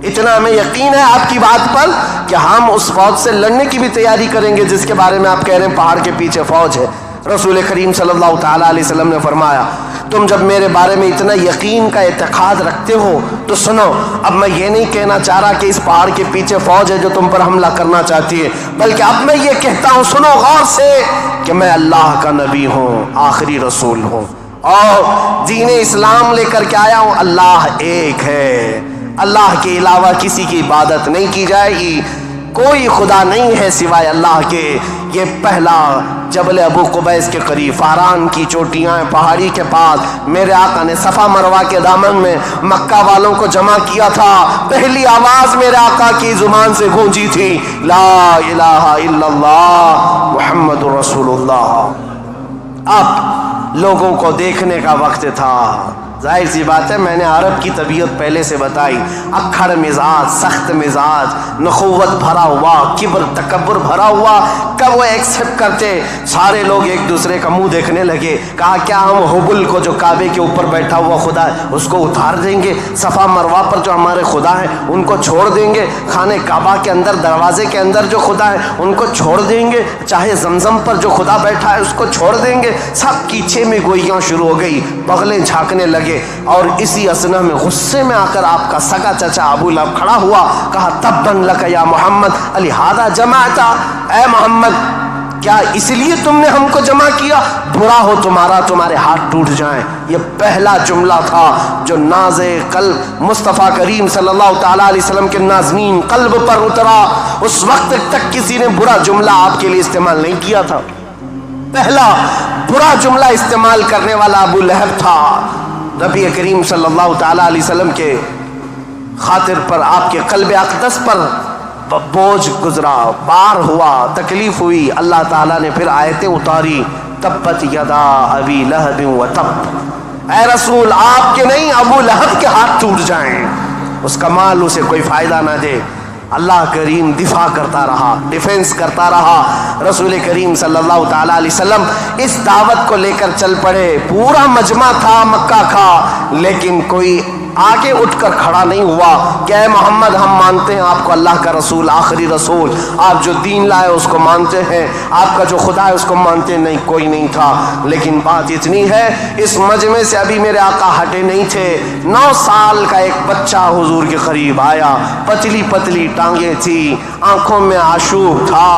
اتنا ہمیں یقین ہے آپ کی بات پر کہ ہم اس فوج سے لڑنے کی بھی تیاری کریں گے جس کے بارے میں آپ کہہ رہے ہیں پہاڑ کے پیچھے فوج ہے۔ رسول کریم صلی اللہ تعالیٰ علیہ وسلم نے فرمایا، تم جب میرے بارے میں اتنا یقین کا اعتقاد رکھتے ہو تو سنو، اب میں یہ نہیں کہنا چاہ رہا کہ اس پہاڑ کے پیچھے فوج ہے جو تم پر حملہ کرنا چاہتی ہے، بلکہ اب میں یہ کہتا ہوں، سنو غور سے، کہ میں اللہ کا نبی ہوں، آخری رسول ہوں، اور دین اسلام لے کر کے آیا ہوں۔ اللہ ایک ہے، اللہ کے علاوہ کسی کی عبادت نہیں کی جائے گی، کوئی خدا نہیں ہے سوائے اللہ کے۔ یہ پہلا جبل ابو قبیس کے قریب فاران کی چوٹیاں پہاڑی کے پاس میرے آقا نے صفا مروہ کے دامن میں مکہ والوں کو جمع کیا تھا۔ پہلی آواز میرے آقا کی زبان سے گونجی تھی، لا الہ الا اللہ محمد رسول اللہ۔ اب لوگوں کو دیکھنے کا وقت تھا۔ ظاہر سی بات ہے، میں نے عرب کی طبیعت پہلے سے بتائی، اکھڑ مزاج، سخت مزاج، نخوت بھرا ہوا، کبر تکبر بھرا ہوا۔ کب وہ ایکسپٹ کرتے؟ سارے لوگ ایک دوسرے کا منہ دیکھنے لگے۔ کہا کیا ہم حبل کو جو کعبے کے اوپر بیٹھا ہوا خدا ہے اس کو اتار دیں گے؟ صفا مروہ پر جو ہمارے خدا ہیں ان کو چھوڑ دیں گے؟ خانہ کعبہ کے اندر دروازے کے اندر جو خدا ہے ان کو چھوڑ دیں گے؟ چاہے زمزم پر جو خدا بیٹھا ہے اس کو چھوڑ دیں گے؟ سب کیچے میں گوئیاں شروع ہو گئی، بغلیں جھانکنے لگے۔ اور اسی اثنا میں غصے میں آ کر آپ کا سگا چچا ابو لہب کھڑا ہوا، کہا تبن لک یا محمد لہذا جمعتا، اے محمد کیا اس لیے تم نے ہم کو جمع کیا؟ برا ہو تمہارا، تمہارے ہاتھ ٹوٹ جائیں۔ یہ پہلا جملہ تھا جو ناز قلب مصطفیٰ کریم صلی اللہ تعالیٰ علیہ وسلم کے نازنین قلب پر اترا۔ اس وقت تک کسی نے برا جملہ آپ کے لیے استعمال نہیں کیا تھا۔ پہلا برا جملہ استعمال کرنے والا ابو لہب تھا۔ نبی کریم صلی اللہ تعالیٰ علیہ وسلم کے خاطر پر، آپ کے قلب اقدس پر بوجھ گزرا، بار ہوا، تکلیف ہوئی۔ اللہ تعالیٰ نے پھر آیتیں اتاری، تبت یدا ابی لہب و تب، اے رسول آپ کے نہیں ابو لہب کے ہاتھ ٹوٹ جائیں، اس کا مال اسے کوئی فائدہ نہ دے۔ اللہ کریم دفاع کرتا رہا، ڈیفنس کرتا رہا۔ رسول کریم صلی اللہ تعالیٰ علیہ وسلم اس دعوت کو لے کر چل پڑے۔ پورا مجمع تھا مکہ کا، لیکن کوئی آگے اٹھ کر کھڑا نہیں ہوا کہ اے محمد ہم مانتے ہیں آپ کو اللہ کا رسول، آخری رسول، آپ جو دین لائے اس کو مانتے ہیں، آپ کا جو خدا ہے اس کو مانتے ہیں۔ نہیں، کوئی نہیں تھا۔ لیکن بات اتنی ہے، اس مجمع سے ابھی میرے آقا ہٹے نہیں تھے۔ 9 سال کا ایک بچہ حضور کے قریب آیا، پتلی پتلی ٹانگیں تھی، آنکھوں میں آشوب تھا،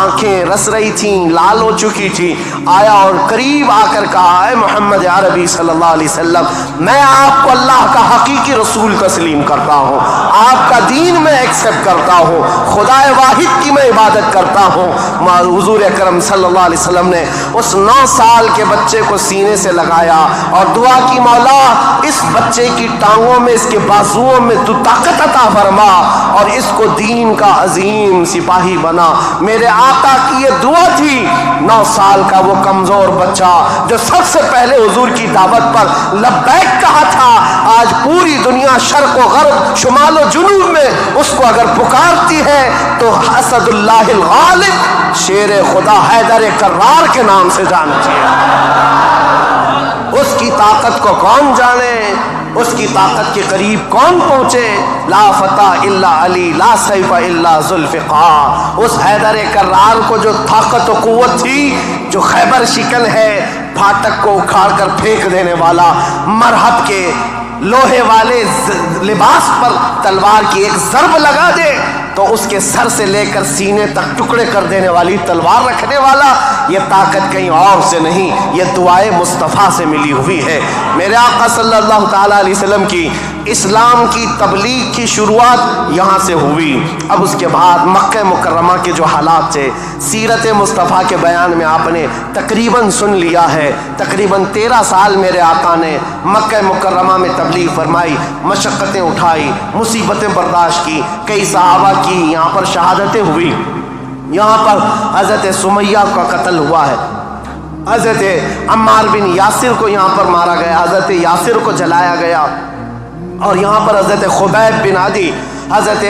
آنکھیں رس رہی تھیں، لال ہو چکی تھی۔ آیا اور قریب آ کر کہا، اے محمد عربی صلی اللہ علیہ وسلم، میں آپ کو اللہ کا حقیقی رسول تسلیم کرتا ہوں، آپ کا دین میں ایکسپٹ کرتا ہوں، خدا واحد کی میں عبادت کرتا ہوں۔ حضور اکرم صلی اللہ علیہ وسلم نے اس 9 سال کے بچے کو سینے سے لگایا اور دعا کی، مولا اس بچے کی ٹانگوں میں، اس کے بازوؤں میں تو طاقت عطا فرما اور اس کو دین کا عظیم سپاہی بنا۔ میرے آقا کی یہ دعا تھی۔ 9 سال کا وہ کمزور بچہ جو سب سے پہلے حضور کی دعوت پر لبیک کہا تھا، آج پوری دنیا شرق و غرب، شمال و جنوب میں اس کو اگر پکارتی ہے تو اسد اللہ الغالب، شیر خدا حیدر کرار کے نام سے جانتی ہے۔ اس کی طاقت کو کون جانے، اس کی طاقت کے قریب کون پہنچے؟ لا فتح الا علی، لا سیف الا ذوالفقار۔ اس حیدر کرار کو جو طاقت و قوت تھی، جو خیبر شکن ہے، پھاٹک کو اکھاڑ کر پھینک دینے والا، مرہب کے لوہے والے لباس پر تلوار کی ایک ضرب لگا دے تو اس کے سر سے لے کر سینے تک ٹکڑے کر دینے والی تلوار رکھنے والا، یہ طاقت کہیں اور سے نہیں، یہ دعائے مصطفیٰ سے ملی ہوئی ہے۔ میرے آقا صلی اللہ تعالیٰ علیہ وسلم کی اسلام کی تبلیغ کی شروعات یہاں سے ہوئی۔ اب اس کے بعد مکہ مکرمہ کے جو حالات تھے، سیرت مصطفیٰ کے بیان میں آپ نے تقریباً سن لیا ہے۔ تقریباً 13 سال میرے آقا نے مکہ مکرمہ میں تبلیغ فرمائی، مشقتیں اٹھائی، مصیبتیں برداشت کی، کئی صحابہ کی یہاں پر شہادتیں ہوئی۔ یہاں پر حضرت سمیہ کا قتل ہوا ہے، حضرت عمار بن یاسر کو یہاں پر مارا گیا، حضرت یاسر کو جلایا گیا، اور یہاں پر حضرت خبیب بن عدی، حضرت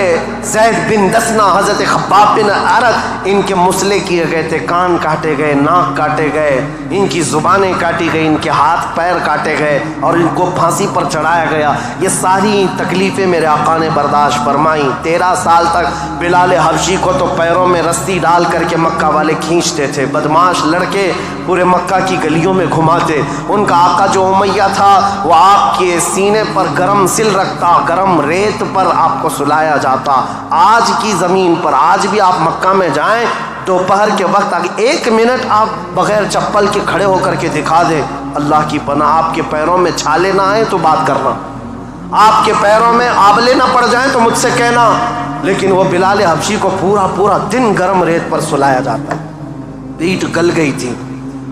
زید بن دسنا، حضرت خباب بن عرد، ان کے مسلے کیے گئے تھے، کان کاٹے گئے، ناک کاٹے گئے، ان کی زبانیں کاٹی گئی، ان کے ہاتھ پیر کاٹے گئے اور ان کو پھانسی پر چڑھایا گیا۔ یہ ساری تکلیفیں میرے آقا نے برداشت فرمائیں۔ 13 سال تک بلال حبشی کو تو پیروں میں رسی ڈال کر کے مکہ والے کھینچتے تھے، بدماش لڑکے پورے مکہ کی گلیوں میں گھماتے۔ ان کا آقا جو امیہ تھا وہ آپ کے سینے پر گرم سل رکھتا، گرم ریت پر آپ کو سلایا جاتا۔ آج کی زمین پر آج بھی آپ مکہ میں جائیں، دوپہر کے وقت 1 منٹ آپ بغیر چپل کے کھڑے ہو کر کے دکھا دیں، اللہ کی پناہ آپ کے پیروں میں چھالے نہ آئیں تو بات کرنا، آپ کے پیروں میں آبلے نہ پڑ جائیں تو مجھ سے کہنا، لیکن وہ بلال حبشی کو پورا دن گرم ریت پر سلایا جاتا. پیٹھ گل گئی تھی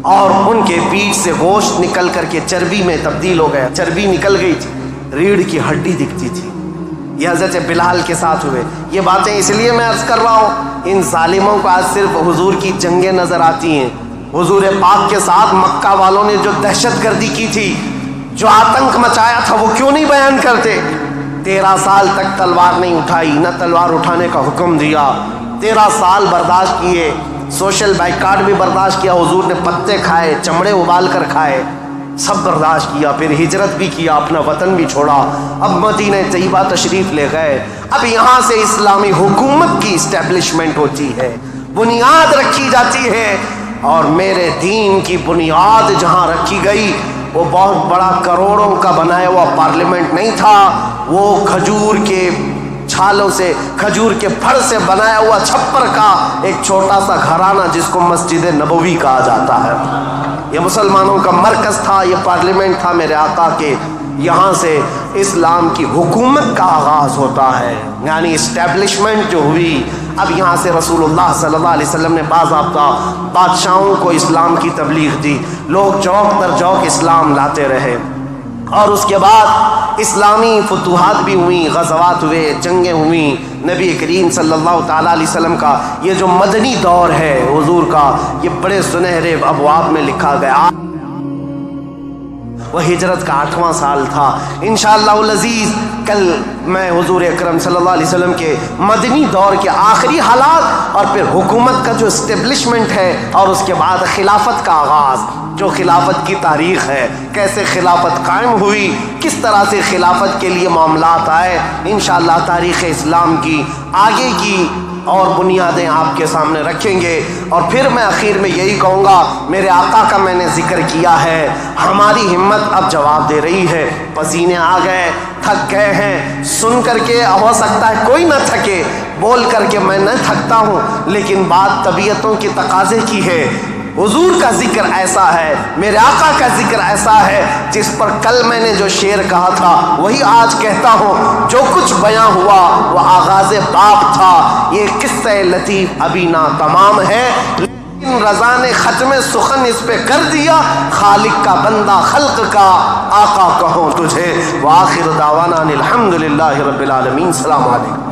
اور ان کے پیٹھ سے گوشت نکل کر کے چربی میں تبدیل ہو گیا, چربی نکل گئی تھی, ریڑھ کی ہڈی دکھتی تھی. یہ حضرت بلال کے ساتھ ہوئے. یہ باتیں اس لیے میں عرض کر رہا ہوں, ان ظالموں کو آج صرف حضور کی جنگیں نظر آتی ہیں. حضور پاک کے ساتھ مکہ والوں نے جو دہشت گردی کی تھی, جو آتنک مچایا تھا, وہ کیوں نہیں بیان کرتے؟ 13 سال تک تلوار نہیں اٹھائی, نہ تلوار اٹھانے کا حکم دیا. 13 سال برداشت کیے, سوشل بائیکاٹ بھی برداشت کیا, حضور نے پتے کھائے, چمڑے ابال کر کھائے, سب برداشت کیا. پھر ہجرت بھی کیا, اپنا وطن بھی چھوڑا. اب مدینہ طیبہ تشریف لے گئے. اب یہاں سے اسلامی حکومت کی اسٹیبلشمنٹ ہوتی ہے, بنیاد رکھی جاتی ہے. اور میرے دین کی بنیاد جہاں رکھی گئی وہ بہت بڑا کروڑوں کا بنایا ہوا پارلیمنٹ نہیں تھا, وہ کھجور کے چھالوں سے, کھجور کے پھڑ سے بنایا ہوا چھپر کا ایک چھوٹا سا گھرانہ جس کو مسجد نبوی کہا جاتا ہے. یہ مسلمانوں کا مرکز تھا, یہ پارلیمنٹ تھا میرے آقا کے. یہاں سے اسلام کی حکومت کا آغاز ہوتا ہے, یعنی اسٹیبلشمنٹ جو ہوئی. اب یہاں سے رسول اللہ صلی اللہ علیہ وسلم نے باضابطہ بادشاہوں کو اسلام کی تبلیغ دی. لوگ چوک در چوک اسلام لاتے رہے, اور اس کے بعد اسلامی فتوحات بھی ہوئیں, غزوات ہوئے, جنگیں ہوئیں. نبی کریم صلی اللہ تعالیٰ علیہ وسلم کا یہ جو مدنی دور ہے حضور کا, یہ بڑے سنہرے ابواب میں لکھا گیا. وہ ہجرت کا 8واں سال تھا. انشاءاللہ العزیز کل میں حضور اکرم صلی اللہ علیہ وسلم کے مدنی دور کے آخری حالات اور پھر حکومت کا جو اسٹیبلشمنٹ ہے اور اس کے بعد خلافت کا آغاز, جو خلافت کی تاریخ ہے, کیسے خلافت قائم ہوئی, کس طرح سے خلافت کے لیے معاملات آئے, انشاءاللہ تاریخ اسلام کی آگے کی اور بنیادیں آپ کے سامنے رکھیں گے. اور پھر میں آخر میں یہی کہوں گا, میرے آقا کا میں نے ذکر کیا ہے, ہماری ہمت اب جواب دے رہی ہے. پسینے آ گئے, تھک گئے ہیں, سن کر کے ہو سکتا ہے کوئی نہ تھکے, بول کر کے میں نہ تھکتا ہوں, لیکن بات طبیعتوں کے تقاضے کی ہے. حضور کا ذکر ایسا ہے, میرے آقا کا ذکر ایسا ہے, جس پر کل میں نے جو شعر کہا تھا وہی آج کہتا ہوں. جو کچھ بیاں ہوا وہ آغاز باب تھا, یہ قصہ لطیف ابھی نا تمام ہے, لیکن رضا نے ختم سخن اس پہ کر دیا. خالق کا بندہ خلق کا آقا کہوں تجھے. وآخر دعوانا الحمدللہ رب العالمین. السلام علیکم.